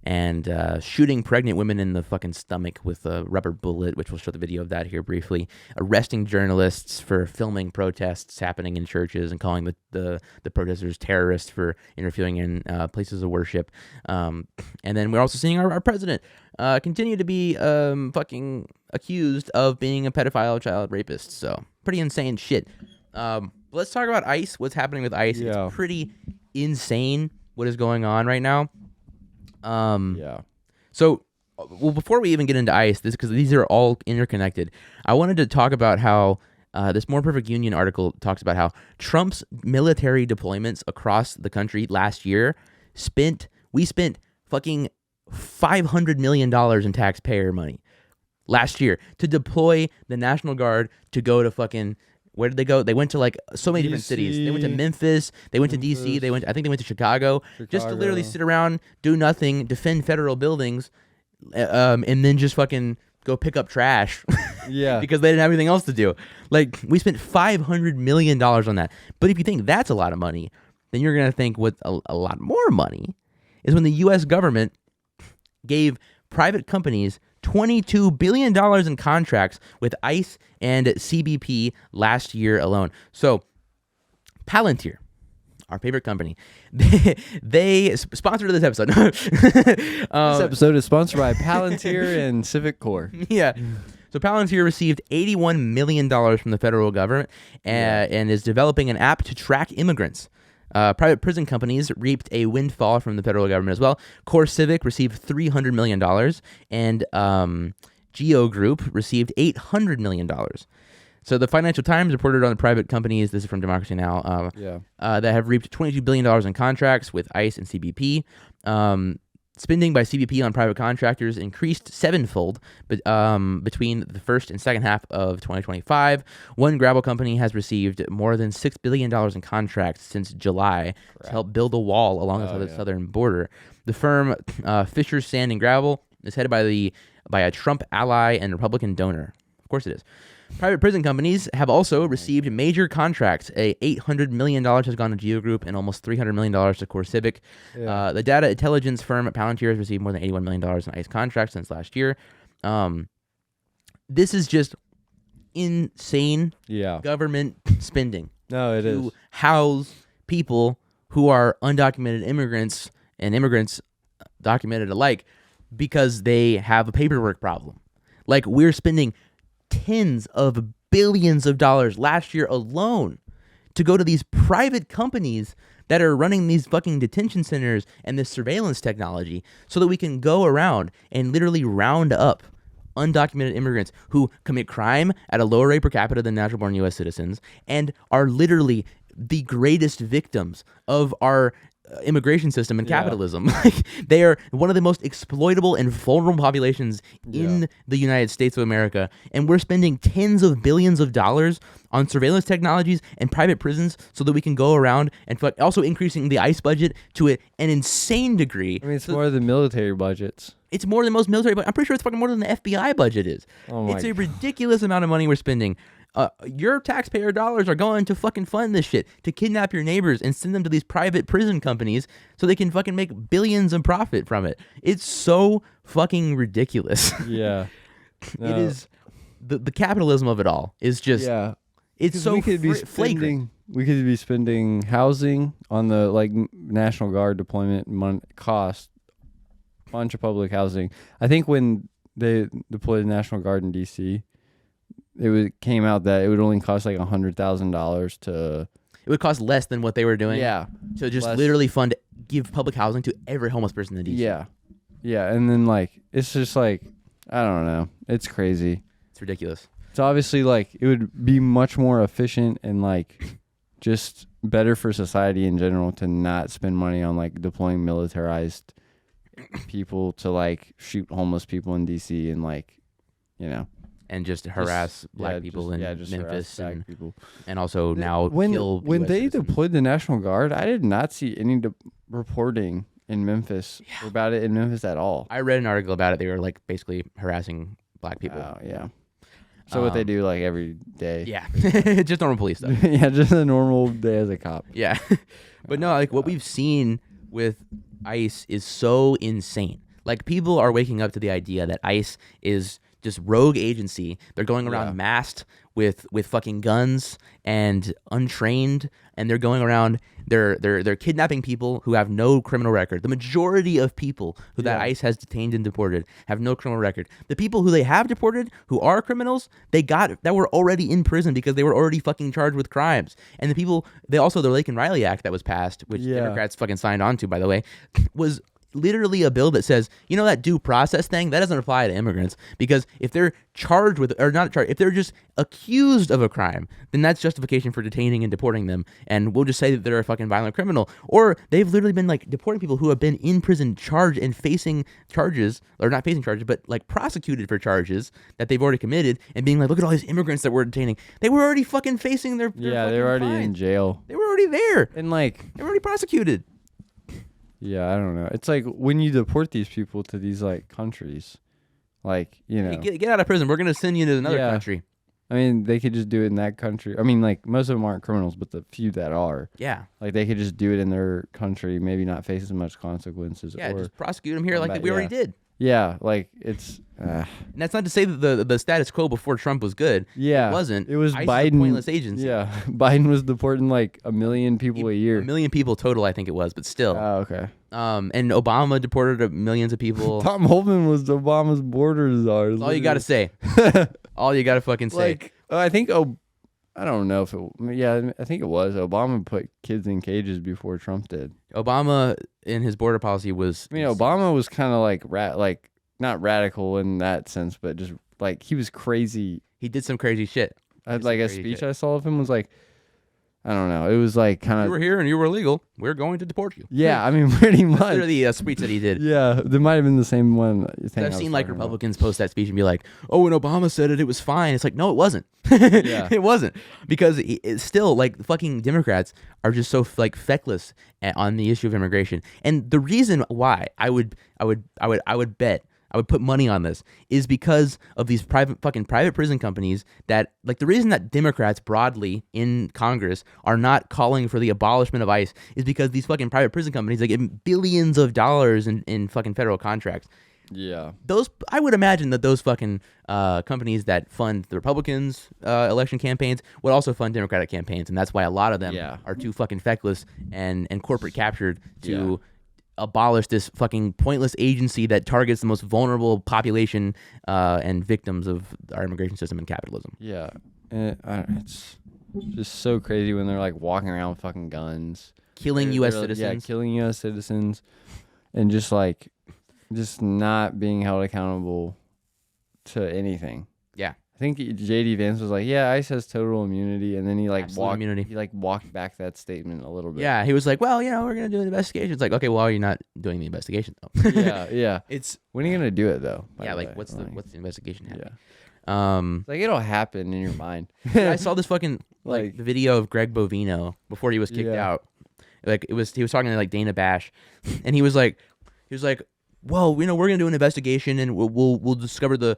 and shooting pregnant women in the fucking stomach with a rubber bullet, which we'll show the video of that here briefly, arresting journalists for filming protests happening in churches and calling the protesters terrorists for interfering in places of worship. And then we're also seeing our president continue to be fucking accused of being a pedophile child rapist. So pretty insane shit. Let's talk about ICE, what's happening with ICE. Yeah. It's pretty insane what is going on right now. Yeah. So well, before we even get into ICE, because these are all interconnected, I wanted to talk about how this More Perfect Union article talks about how Trump's military deployments across the country last year we spent fucking $500 million in taxpayer money last year to deploy the National Guard to go to fucking, where did they go? They went to like so many different cities. They went to Memphis. They went to DC. I think they went to Chicago, just to literally sit around, do nothing, defend federal buildings, and then just fucking go pick up trash. Yeah. Because they didn't have anything else to do. Like, we spent $500 million on that. But if you think that's a lot of money, then you're going to think what a lot more money is when the U.S. government gave private companies $22 billion in contracts with ICE and CBP last year alone. So, Palantir, our favorite company, they sponsored this episode. This episode is sponsored by Palantir and Civic Core. Yeah. So Palantir received $81 million from the federal government and is developing an app to track immigrants. Private prison companies reaped a windfall from the federal government as well. Core Civic received $300 million, and Geo Group received $800 million. So the Financial Times reported on the private companies, this is from Democracy Now!, that have reaped $22 billion in contracts with ICE and CBP. Spending by CBP on private contractors increased sevenfold between the first and second half of 2025. One gravel company has received more than $6 billion in contracts since July to help build a wall along the southern border. The firm, Fisher Sand and Gravel, is headed by a Trump ally and Republican donor. Of course it is. Private prison companies have also received major contracts. $800 million has gone to Geo Group and almost $300 million to Core Civic. Yeah. The data intelligence firm at Palantir has received more than $81 million in ICE contracts since last year. This is just insane government spending. No, it is. To house people who are undocumented immigrants and immigrants documented alike because they have a paperwork problem. Like, we're spending tens of billions of dollars last year alone to go to these private companies that are running these fucking detention centers and this surveillance technology so that we can go around and literally round up undocumented immigrants who commit crime at a lower rate per capita than natural-born U.S. citizens and are literally the greatest victims of our immigration system and capitalism. Like, they are one of the most exploitable and vulnerable populations in the United States of America, and we're spending tens of billions of dollars on surveillance technologies and private prisons so that we can go around and also increasing the ICE budget to an insane degree. I mean, it's more than military budgets. It's more than most military, but I'm pretty sure it's fucking more than the FBI budget is. It's a ridiculous amount of money we're spending. Your taxpayer dollars are going to fucking fund this shit, to kidnap your neighbors and send them to these private prison companies so they can fucking make billions in profit from it. It's so fucking ridiculous. Yeah. No. It is, the capitalism of it all is just, it's so flagrant. We could be spending housing on the National Guard deployment cost, bunch of public housing. I think when they deployed the National Guard in DC, came out that it would only cost like $100,000 to. It would cost less than what they were doing. Yeah. To just literally give public housing to every homeless person in DC. Yeah. Yeah, and then it's just I don't know. It's crazy. It's ridiculous. It's obviously it would be much more efficient and just better for society in general to not spend money on deploying militarized people to shoot homeless people in DC and and just harass black people in Memphis and people. And also now kill when they deployed the National Guard, I did not see any reporting in Memphis about it in Memphis at all. I read an article about it. They were basically harassing black people. Oh, yeah. So what they do every day. Yeah. Just normal police stuff. Yeah, just a normal day as a cop. Yeah. But no, what we've seen with ICE is so insane. People are waking up to the idea that ICE is just rogue agency. They're going around masked with fucking guns and untrained, and they're going around. They're kidnapping people who have no criminal record. The majority of people who that ICE has detained and deported have no criminal record. The people who they have deported who are criminals, that were already in prison because they were already fucking charged with crimes. And the people, the Lake and Riley Act that was passed, which Democrats fucking signed on to, by the way, was literally a bill that says, you know, that due process thing, that doesn't apply to immigrants, because if they're charged with, or not charged, if they're just accused of a crime, then that's justification for detaining and deporting them, and we'll just say that they're a fucking violent criminal. Or they've literally been like deporting people who have been in prison charged and facing charges, or not facing charges, but like prosecuted for charges that they've already committed, and being like, look at all these immigrants that we're detaining. They were already fucking facing their Yeah, fucking they were already fines. in jail. They were already there. And like, They were already prosecuted. yeah, I don't know. It's like when you deport these people to these like countries, like, you know, Hey, get out of prison. We're gonna send you to another Yeah. country. I mean, they could just do it in that country. I mean, like, most of them aren't criminals, but the few that are, Yeah. like, they could just do it in their country, maybe not face as much consequences. Yeah, or just prosecute them here like back- we already yeah. did. Yeah, like, it's, And that's not to say that the status quo before Trump was good. yeah. It wasn't. It was ICE is a Biden. pointless agency. Yeah, Biden was deporting like 1 million people a year. 1 million people total, I think it was, but still. Oh, okay. And Obama deported millions of people. Tom Holman was Obama's border czar. That's all you got to say. All you got to fucking say. Like, I think, I don't know if it, yeah, I think it was. Obama put kids in cages before Trump did. Obama in his border policy was. I mean, Obama was kind of like not radical in that sense, but just like he was crazy. He did some crazy shit. I had Did like some a crazy speech shit. I saw of him was like, I don't know. It was like kind You of, were here and you were illegal. We're going to deport you. yeah. I mean, pretty That's much. literally a speech that he did. Yeah, there might have been the same one. Thing I've I was seen like talking about. Republicans post that speech and be like, "Oh, when Obama said it was fine." It's like, no, it wasn't. Yeah. It wasn't, because it's still like fucking Democrats are just so like feckless on the issue of immigration. And the reason why I would bet, I would put money on this, is because of these private prison companies that, like, the reason that Democrats broadly in Congress are not calling for the abolishment of ICE is because these fucking private prison companies, they get billions of dollars in fucking federal contracts. Yeah. I would imagine that those fucking companies that fund the Republicans' election campaigns would also fund Democratic campaigns, and that's why a lot of them Yeah. are too fucking feckless and corporate captured to abolish this fucking pointless agency that targets the most vulnerable population and victims of our immigration system and capitalism. Yeah. And it's just so crazy when they're like walking around with fucking guns, Killing They're- U.S. they're, citizens. Yeah, killing U.S. citizens, and just not being held accountable to anything. Yeah. I think J.D. Vance was like, "Yeah, ICE has total immunity," and then he like Absolute immunity. He like walked back that statement a little bit. Yeah, he was like, well, we're going to do an investigation. It's like, okay, well, you're not doing the investigation, though. yeah. It's, When are you gonna do it though? by yeah, the like, way? what's the investigation Yeah. happening? Like it'll happen in your mind. I saw this fucking Like- the video of Greg Bovino before he was kicked Yeah. out. Like he was talking to like Dana Bash, and he was like, well, we're gonna do an investigation and we'll discover the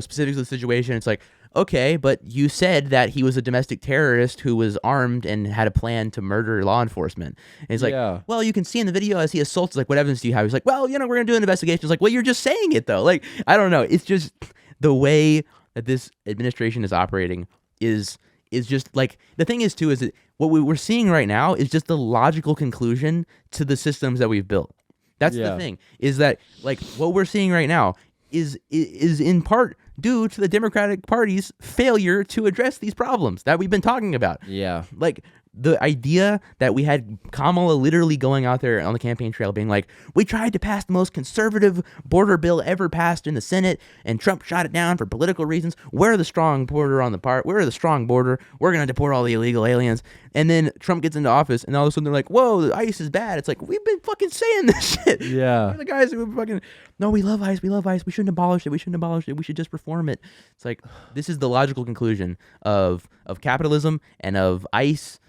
specifics of the situation. It's like, okay, but you said that he was a domestic terrorist who was armed and had a plan to murder law enforcement. And he's like, Yeah. well, you can see in the video as he assaults. Like, what evidence do you have? He's like, well, we're gonna do an investigation. It's like, well, you're just saying it though. Like, I don't know. It's just the way that this administration is operating is just like, the thing is too is that what we're seeing right now is just the logical conclusion to the systems that we've built. That's Yeah. the thing, is that like what we're seeing right now is in part due to the Democratic Party's failure to address these problems that we've been talking about. Yeah. Like the idea that we had Kamala literally going out there on the campaign trail being like, we tried to pass the most conservative border bill ever passed in the Senate and Trump shot it down for political reasons. We're the strong border on the part. We're the strong border. We're going to deport all the illegal aliens. And then Trump gets into office and all of a sudden they're like, whoa, the ICE is bad. It's like, we've been fucking saying this shit. Yeah. We're the guys who were fucking, no, we love ICE. We love ICE. We shouldn't abolish it. We shouldn't abolish it. We should just reform it. It's like, this is the logical conclusion of capitalism and of ICE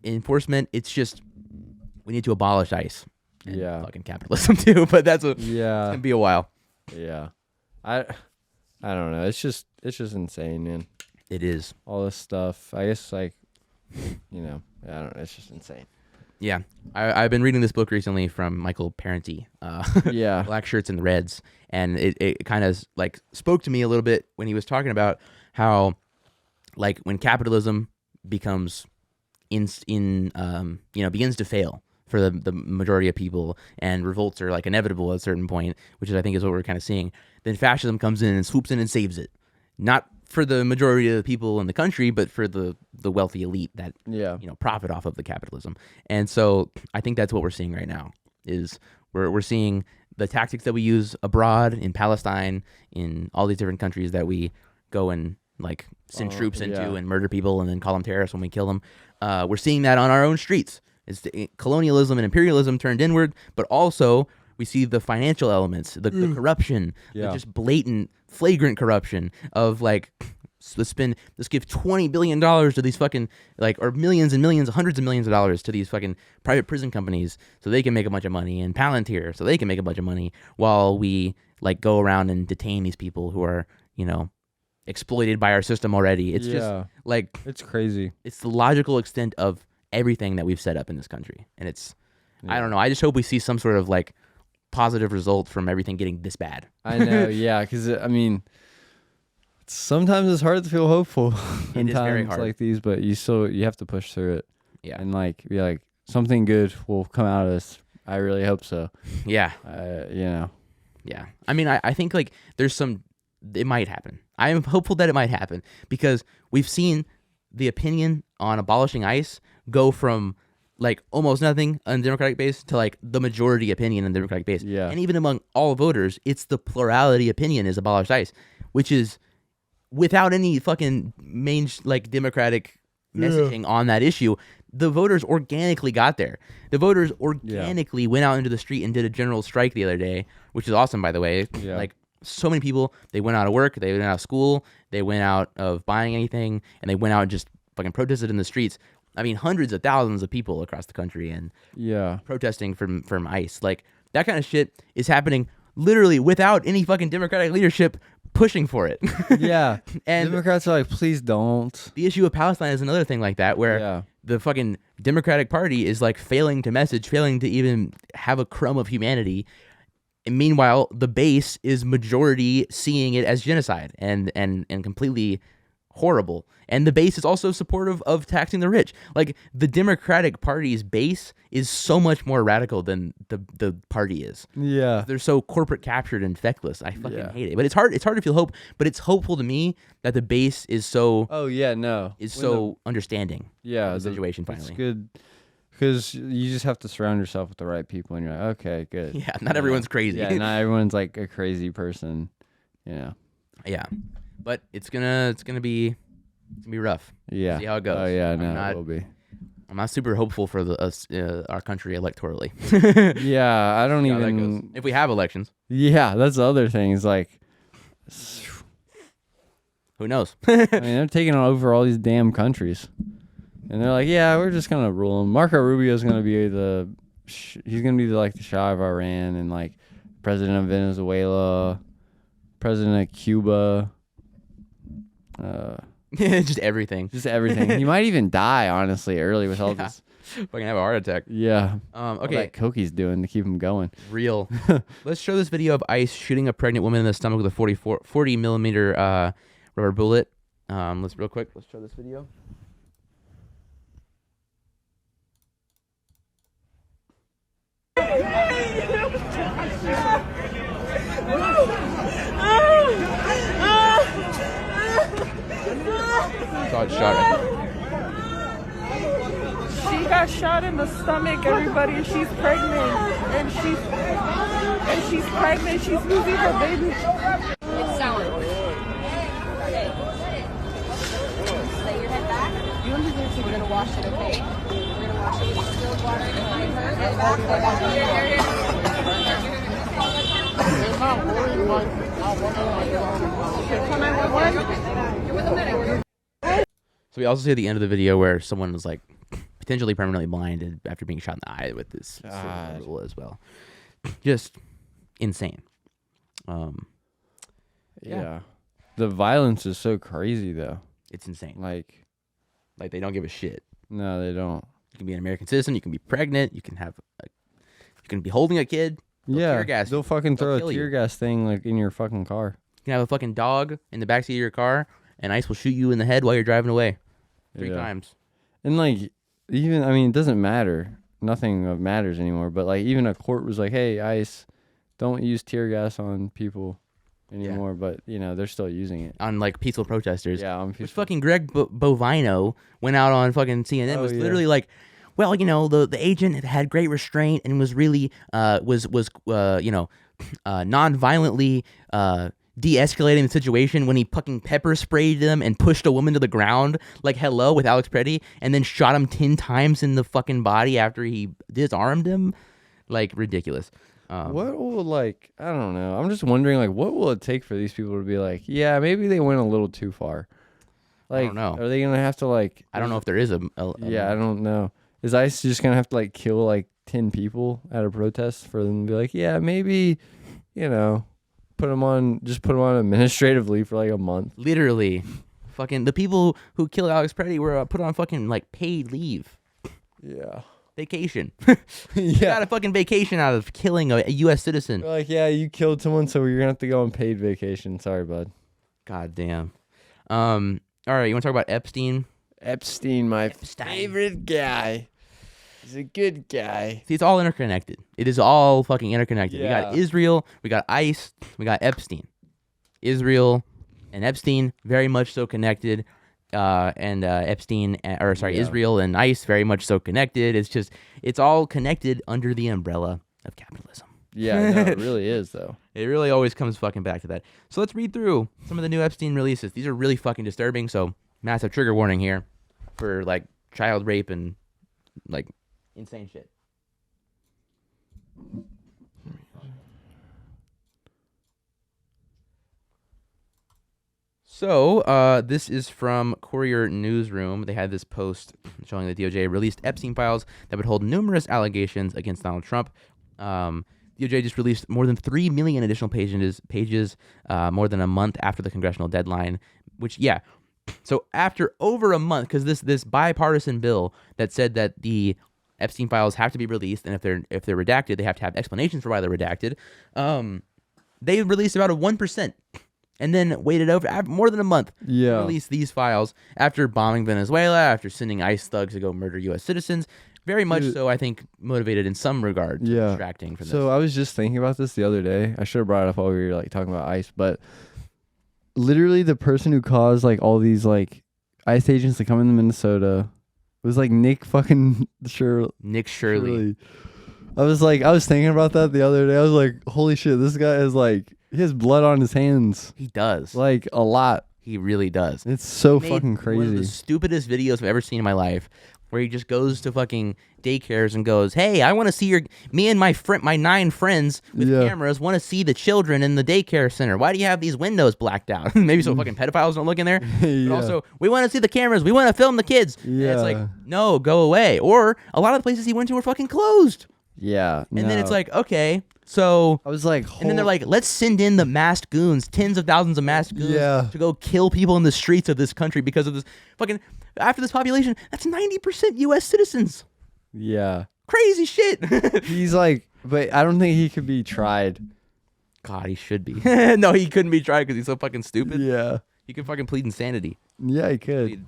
enforcement. It's just, we need to abolish ICE and Yeah. fucking capitalism too, but it's Yeah. gonna be a while. Yeah. I don't know. It's just insane, man. It is. All this stuff. I guess like I don't know. It's just insane. Yeah, I've been reading this book recently from Michael Parenti, Yeah. Black Shirts and Reds, and it kind of like spoke to me a little bit when he was talking about how, like, when capitalism becomes begins to fail for the majority of people, and revolts are like inevitable at a certain point, which is, I think, is what we're kind of seeing. Then fascism comes in and swoops in and saves it, not for the majority of the people in the country, but for the wealthy elite that Yeah. profit off of the capitalism. And so I think that's what we're seeing right now is we're seeing the tactics that we use abroad in Palestine, in all these different countries that we go and like send troops into and murder people and then call them terrorists when we kill them. We're seeing that on our own streets. It's the colonialism and imperialism turned inward, but also we see the financial elements, the corruption, the just blatant, flagrant corruption of like, let's give $20 billion to these fucking or millions and millions, hundreds of millions of dollars to these fucking private prison companies so they can make a bunch of money, and Palantir so they can make a bunch of money, while we like go around and detain these people who are, exploited by our system already. It's just like, it's crazy. It's the logical extent of everything that we've set up in this country, and it's I don't know. I just hope we see some sort of like positive result from everything getting this bad. I know, yeah, because I mean, sometimes it's hard to feel hopeful in times like these, but you have to push through it. Yeah, and like be like, something good will come out of this. I really hope so. Yeah, Yeah, I mean, I think like it might happen. I am hopeful that it might happen, because we've seen the opinion on abolishing ICE go from like almost nothing on the Democratic base to like the majority opinion in the Democratic base. Yeah. And even among all voters, it's the plurality opinion is abolish ICE, which is without any fucking Democratic messaging on that issue. The voters organically got there. The voters organically went out into the street and did a general strike the other day, which is awesome, by the way. Yeah. Like, so many people, they went out of work, they went out of school, they went out of buying anything, and they went out and just fucking protested in the streets. I mean, hundreds of thousands of people across the country and protesting from ICE. Like, that kind of shit is happening literally without any fucking Democratic leadership pushing for it. Yeah. And Democrats are like, please don't. The issue of Palestine is another thing like that, where the fucking Democratic Party is like failing to message, failing to even have a crumb of humanity. And meanwhile, the base is majority seeing it as genocide and completely horrible. And the base is also supportive of taxing the rich. Like, the Democratic Party's base is so much more radical than the party is. Yeah. They're so corporate captured and feckless. I fucking hate it. But it's hard to feel hope, but it's hopeful to me that the base is so understanding. Yeah, of the situation finally. It's good. Because you just have to surround yourself with the right people, and you're like, okay, good. Yeah, not everyone's crazy. Yeah, not everyone's like a crazy person. Yeah. Yeah, but it's gonna be rough. Yeah. See how it goes. Oh yeah, it will be. I'm not super hopeful for our country electorally. Yeah, I don't even. If we have elections. Yeah, that's the other thing. Is like, who knows? I mean, they're taking over all these damn countries. And they're like, yeah, we're just gonna rule him. Marco Rubio's gonna be he's gonna be like the Shah of Iran, and like president of Venezuela, president of Cuba. Just everything. Just everything. He might even die, honestly, early with all this. Fucking have a heart attack. Yeah. Okay. All that coke he's doing to keep him going. Real. Let's show this video of ICE shooting a pregnant woman in the stomach with a 40 millimeter rubber bullet. Let's show this video. Saw it shot right there. She got shot in the stomach, everybody, and she's pregnant. And she's pregnant. She's losing her baby. It's sour. Okay. Lay your head back. We're gonna wash it, okay? We're gonna wash it with distilled water behind her. Head back. You're with a medic. So we also see at the end of the video where someone was like potentially permanently blinded after being shot in the eye with this rule as well. Just insane. Yeah. The violence is so crazy though. It's insane. Like they don't give a shit. No, they don't. You can be an American citizen. You can be pregnant. You can be holding a kid. They'll fucking throw a tear gas thing like in your fucking car. You can have a fucking dog in the backseat of your car, and ICE will shoot you in the head while you're driving away. 3 times. And like, even, I mean, it doesn't matter. Nothing matters anymore. But like, even a court was like, hey, ICE, don't use tear gas on people anymore. Yeah. But, they're still using it. On like peaceful protesters. Yeah, on peaceful. Which fucking Greg Bovino went out on fucking CNN literally like, well, the agent had great restraint and was really, non-violently de-escalating the situation when he fucking pepper sprayed them and pushed a woman to the ground like hello with Alex Preddy, and then shot him 10 times in the fucking body after he disarmed him. Like, ridiculous. What will, like, I don't know. I'm just wondering, like, what will it take for these people to be like, yeah, maybe they went a little too far? Like, I don't know. Are they going to have to, like... I don't know if there is a yeah, I don't know. Is ICE just going to have to, like, kill, like, 10 people at a protest for them to be like, yeah, maybe, you know, put them on administratively for, like, a month? Literally. Fucking, the people who killed Alex Preddy were put on fucking, like, paid leave. Yeah. Vacation. Yeah. Got a fucking vacation out of killing a U.S. citizen. They're like, yeah, you killed someone, so you're going to have to go on paid vacation. Sorry, bud. God damn. All right, you want to talk about Epstein? Epstein, my favorite guy. He's a good guy. See, it's all interconnected. It is all fucking interconnected. Yeah. We got Israel, we got ICE, we got Epstein. Israel and Epstein, very much so connected. Israel and ICE, very much so connected. It's all connected under the umbrella of capitalism. Yeah, no, it really is, though. It really always comes fucking back to that. So let's read through some of the new Epstein releases. These are really fucking disturbing, so massive trigger warning here for, like, child rape and, like, insane shit. So, this is from Courier Newsroom. They had this post showing the DOJ released Epstein files that would hold numerous allegations against Donald Trump. DOJ just released more than 3 million additional pages, more than a month after the congressional deadline, which, yeah. So after over a month, because this bipartisan bill that said that the Epstein files have to be released, and if they're redacted, they have to have explanations for why they're redacted. They released about a 1%. And then waited over more than a month to release these files after bombing Venezuela, after sending ICE thugs to go murder U.S. citizens. Very much so, I think, motivated in some regard to distracting from this. So I was just thinking about this the other day. I should have brought it up while we were like talking about ICE, but literally the person who caused like all these like ICE agents to come into Minnesota was like Nick fucking Shirley. Nick Shirley. I was thinking about that the other day. I was like, holy shit, this guy is like, he has blood on his hands. He does. Like, a lot. He really does. It's so He made fucking crazy. One of the stupidest videos I've ever seen in my life, where he just goes to fucking daycares and goes, "Hey, I want to see me and my 9 friends with cameras want to see the children in the daycare center. Why do you have these windows blacked out? Maybe so fucking pedophiles don't look in there. But also, we want to see the cameras. We want to film the kids." Yeah. And it's like, no, go away. Or a lot of the places he went to were fucking closed. Yeah. And then it's like, okay, so I was like, and then they're like, let's send in the masked goons, tens of thousands of masked goons to go kill people in the streets of this country because of this fucking, after this population, that's 90% U.S. citizens. Yeah. Crazy shit. He's like, but I don't think he could be tried. God, he should be. No, he couldn't be tried because he's so fucking stupid. Yeah. He could fucking plead insanity. Yeah, he could.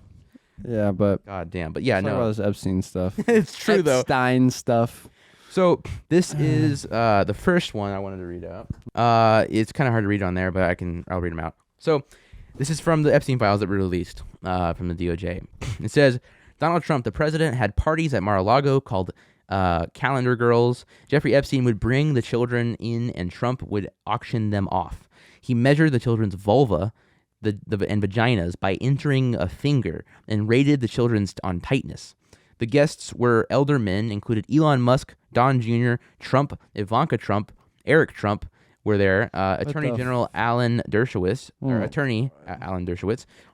Yeah, but. God damn. But yeah, Talk about this Epstein stuff. It's true, though. Epstein stuff. So this is the first one I wanted to read out. It's kind of hard to read on there, but I'll read them out. So this is from the Epstein files that were released from the DOJ. It says, Donald Trump, the president, had parties at Mar-a-Lago called Calendar Girls. Jeffrey Epstein would bring the children in, and Trump would auction them off. He measured the children's vulva and vaginas by entering a finger and rated the children's on tightness. The guests were elder men, included Elon Musk, Don Jr., Trump, Ivanka Trump, Eric Trump were there. Attorney General Alan Dershowitz,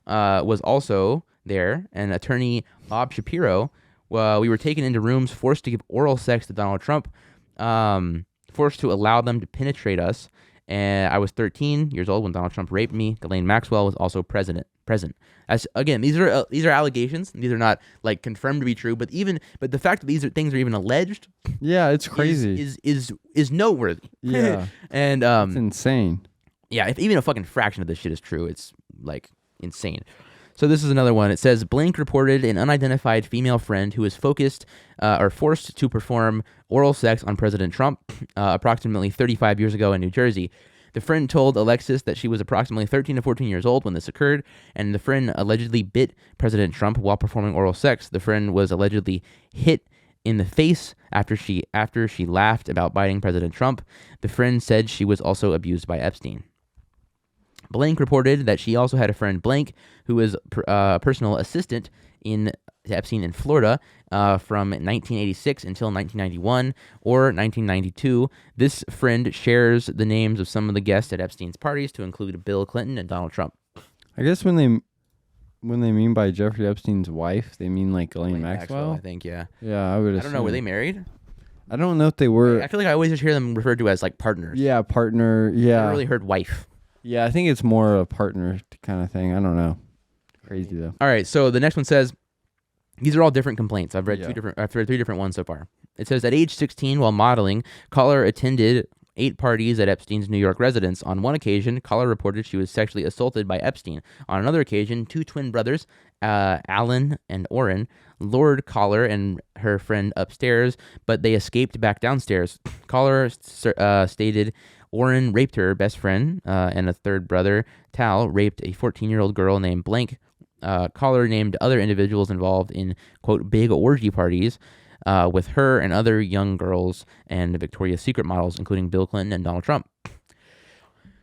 was also there, and Attorney Bob Shapiro. We were taken into rooms, forced to give oral sex to Donald Trump, forced to allow them to penetrate us. And I was 13 years old when Donald Trump raped me. Ghislaine Maxwell was also present. As again, these are allegations. These are not like confirmed to be true, but the fact that these things are even alleged, yeah, it's crazy. Is noteworthy. Yeah, and it's insane. Yeah, if even a fucking fraction of this shit is true, it's like insane. So this is another one. It says, Blink reported an unidentified female friend who was forced to perform oral sex on President Trump approximately 35 years ago in New Jersey. The friend told Alexis that she was approximately 13 to 14 years old when this occurred, and the friend allegedly bit President Trump while performing oral sex. The friend was allegedly hit in the face after she laughed about biting President Trump. The friend said she was also abused by Epstein. Blank reported that she also had a friend Blank who was a personal assistant to Epstein in Florida from 1986 until 1991 or 1992. This friend shares the names of some of the guests at Epstein's parties, to include Bill Clinton and Donald Trump. I guess when they mean by Jeffrey Epstein's wife, they mean like Ghislaine Maxwell. I think, yeah. Yeah, I would assume. I don't know. Were they married? I don't know if they were. I feel like I always just hear them referred to as like partners. Yeah, partner. I Yeah. never really heard wife. Yeah, I think it's more a partner kind of thing. I don't know. Crazy though. All right, so the next one says, these are all different complaints. I've read Yeah. I've read 3 different ones so far. It says, at age 16, while modeling, Collar attended 8 parties at Epstein's New York residence. On one occasion, Collar reported she was sexually assaulted by Epstein. On another occasion, 2 twin brothers, Alan and Orrin, lured Collar and her friend upstairs, but they escaped back downstairs. Collar stated Orrin raped her best friend, and a third brother, Tal, raped a 14-year-old girl named Blank. Collar named other individuals involved in, quote, big orgy parties with her and other young girls and Victoria's Secret models, including Bill Clinton and Donald Trump.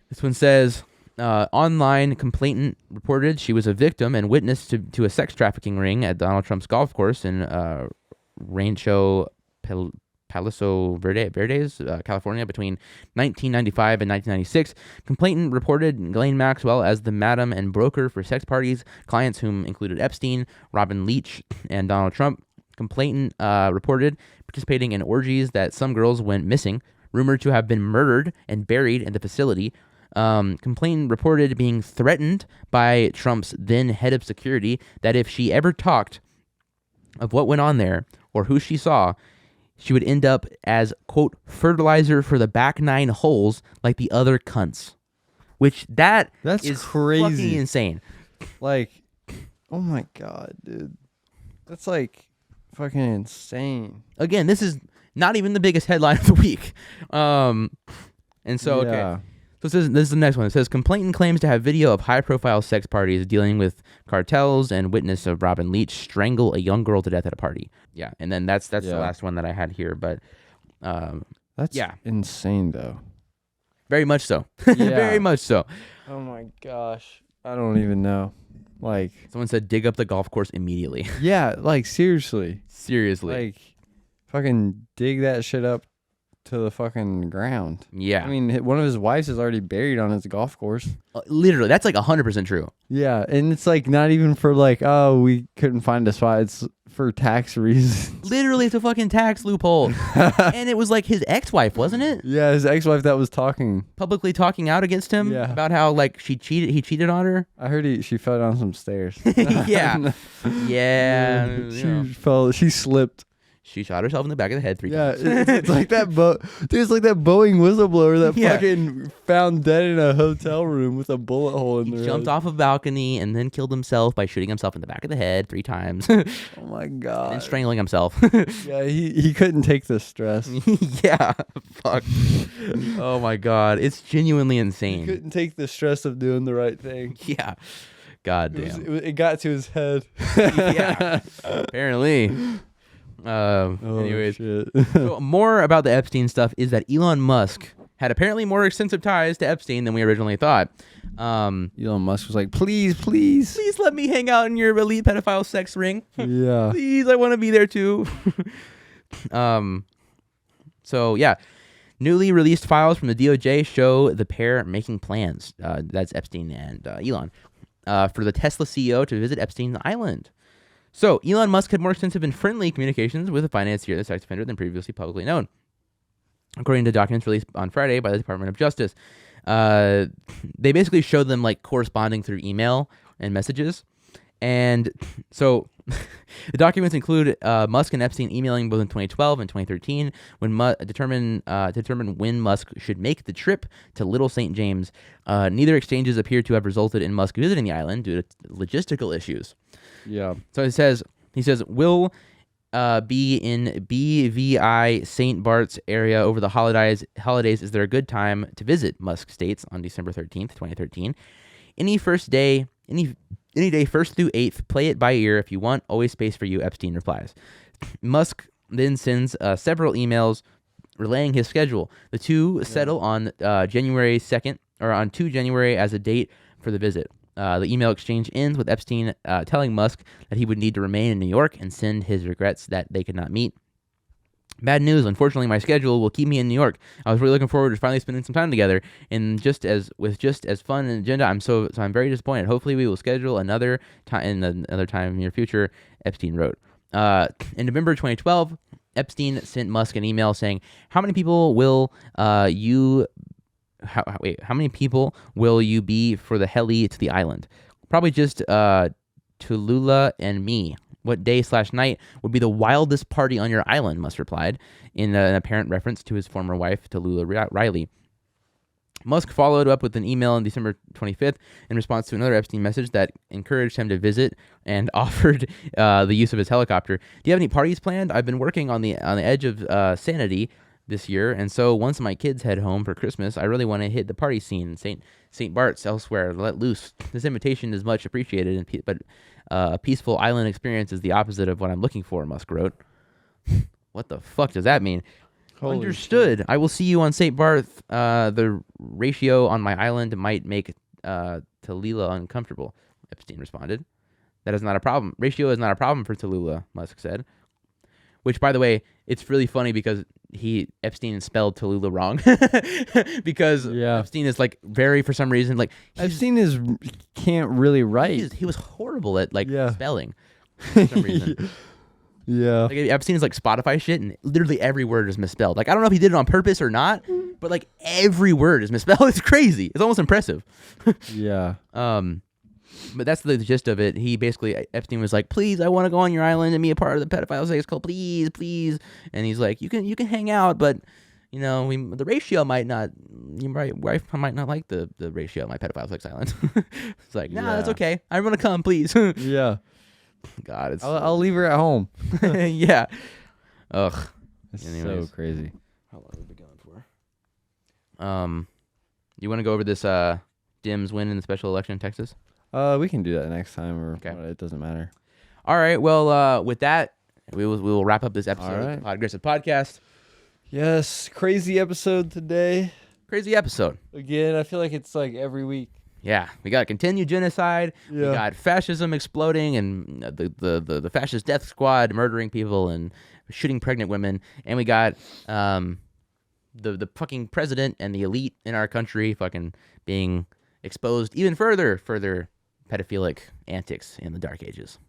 This one says, online complainant reported she was a victim and witness to a sex trafficking ring at Donald Trump's golf course in Rancho Paso Verdes, California, between 1995 and 1996. Complainant reported Ghislaine Maxwell as the madam and broker for sex parties, clients whom included Epstein, Robin Leach, and Donald Trump. Complainant reported participating in orgies that some girls went missing, rumored to have been murdered and buried in the facility. Complainant reported being threatened by Trump's then head of security that if she ever talked of what went on there or who she saw, she would end up as, quote, fertilizer for the back 9 holes like the other cunts. Which that's is crazy. Fucking insane. Like, oh my God, dude. That's like fucking insane. Again, this is not even the biggest headline of the week. And so, okay. Yeah. So this is the next one. It says, complainant claims to have video of high-profile sex parties dealing with cartels and witness of Robin Leach strangle a young girl to death at a party. Yeah, and then that's the last one that I had here. But That's insane, though. Very much so. Yeah. Very much so. Oh my gosh. I don't even know. Like, Someone said, dig up the golf course immediately. yeah, like seriously. Seriously. Like, fucking dig that shit up to the fucking ground. Yeah. I mean, one of his wives is already buried on his golf course. Literally, that's like 100% true. Yeah, and it's like not even for like, oh, we couldn't find a spot. It's for tax reasons. Literally, it's a fucking tax loophole. And it was like his ex-wife, wasn't it? Yeah, his ex-wife that was talking. Publicly talking out against him about how like he cheated on her. I heard she fell down some stairs. Yeah. Yeah. You know. She fell. She slipped. She shot herself in the back of the head 3 times. It's like that. Dude, it's like that Boeing whistleblower that Yeah. fucking found dead in a hotel room with a bullet hole in the He jumped off a balcony and then killed himself by shooting himself in the back of the head 3 times Oh my god. and strangling himself. Yeah, he couldn't take the stress. Yeah. Fuck. Oh my god. It's genuinely He insane. couldn't take the stress of doing the right thing. Yeah. God damn. It got to his head. Yeah. Apparently. Anyways. Shit. So more about the Epstein stuff is that Elon Musk had apparently more extensive ties to Epstein than we originally thought. Elon Musk was like, please. Please let me hang out in your elite pedophile sex ring. Yeah. Please, I want to be there too. So yeah, newly released files from the DOJ show the pair making plans. That's Epstein and Elon for the Tesla CEO to visit Epstein's island. So, Elon Musk had more extensive and friendly communications with the financier of the sex offender than previously publicly known. According to documents released on Friday by the Department of Justice, they basically showed them like corresponding through email and messages. And so the documents include Musk and Epstein emailing both in 2012 and 2013 when determine when Musk should make the trip to Little St. James. Neither exchanges appear to have resulted in Musk visiting the island due to logistical issues. Yeah. So he says, we'll be in BVI St. Bart's area over the holidays. Is there a good time to visit? Musk states on December 13th, 2013. Any day, 1st through 8th, play it by ear if you want. Always space for you, Epstein replies. Musk then sends several emails relaying his schedule. The two settle on January 2nd, or on 2 January as a date for the visit. The email exchange ends with Epstein telling Musk that he would need to remain in New York and send his regrets that they could not meet. Bad news. Unfortunately, my schedule will keep me in New York. I was really looking forward to finally spending some time together, and just as fun an agenda. I'm very disappointed. Hopefully, we will schedule another time in another time in the near future. Epstein wrote. In November 2012, Epstein sent Musk an email saying, "How many people will you? How many people will you be for the heli to the island? Probably just Tallulah and me. What day/night would be the wildest party on your island?" Musk replied, in an apparent reference to his former wife, Tallulah Riley. Musk followed up with an email on December 25th in response to another Epstein message that encouraged him to visit and offered the use of his helicopter. "Do you have any parties planned? I've been working on the edge of sanity this year, and so once my kids head home for Christmas, I really want to hit the party scene in St. Bart's, elsewhere, let loose. This invitation is much appreciated, but a peaceful island experience is the opposite of what I'm looking for," Musk wrote. What the fuck does that mean? Holy Understood. shit. I will see you on St. Barth. The ratio on my island might make Tallulah uncomfortable, Epstein responded. "That is not a problem. Ratio is not a problem for Tallulah," Musk said. Which, by the way, it's really funny because Epstein spelled Tallulah wrong. Because Epstein is like for some reason, like Epstein can't really write. he was horrible at spelling Yeah. for some reason. Yeah. Like Epstein is like Spotify shit, and literally every word is misspelled. Like I don't know if he did it on purpose or not, but like every word is misspelled. It's crazy. It's almost impressive. Yeah. But that's the gist of it. Epstein was like, "Please, I want to go on your island and be a part of the pedophile sex cult. Please, please." And he's like, "You can hang out, but the ratio might not. Your wife might not like the ratio of my pedophile sex island." It's like, "Nah, that's okay. I want to come, please." Yeah. God, I'll leave her at home. yeah. Ugh. It's Anyways. so crazy. How long have we been going for? You want to go over this Dems win in the special election in Texas? We can do that next time, or it doesn't matter. All right. Well, with that, we will wrap up this episode of the Podaggressive Podcast. Yes, crazy episode today. Crazy episode. Again, I feel like it's like every week. Yeah, we got continued genocide. Yeah. We got fascism exploding, and the fascist death squad murdering people and shooting pregnant women, and we got the fucking president and the elite in our country fucking being exposed even further pedophilic antics in the dark ages.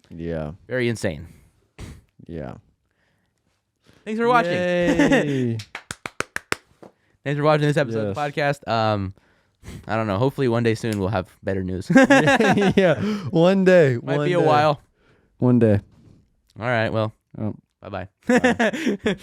Yeah. Very insane. Yeah. Thanks for watching. Yay. Thanks for watching this episode of the Yes. podcast. I don't know. Hopefully one day soon we'll have better news. Yeah. One day. Might be a while. One day. All right. Well, Oh. bye-bye. Bye.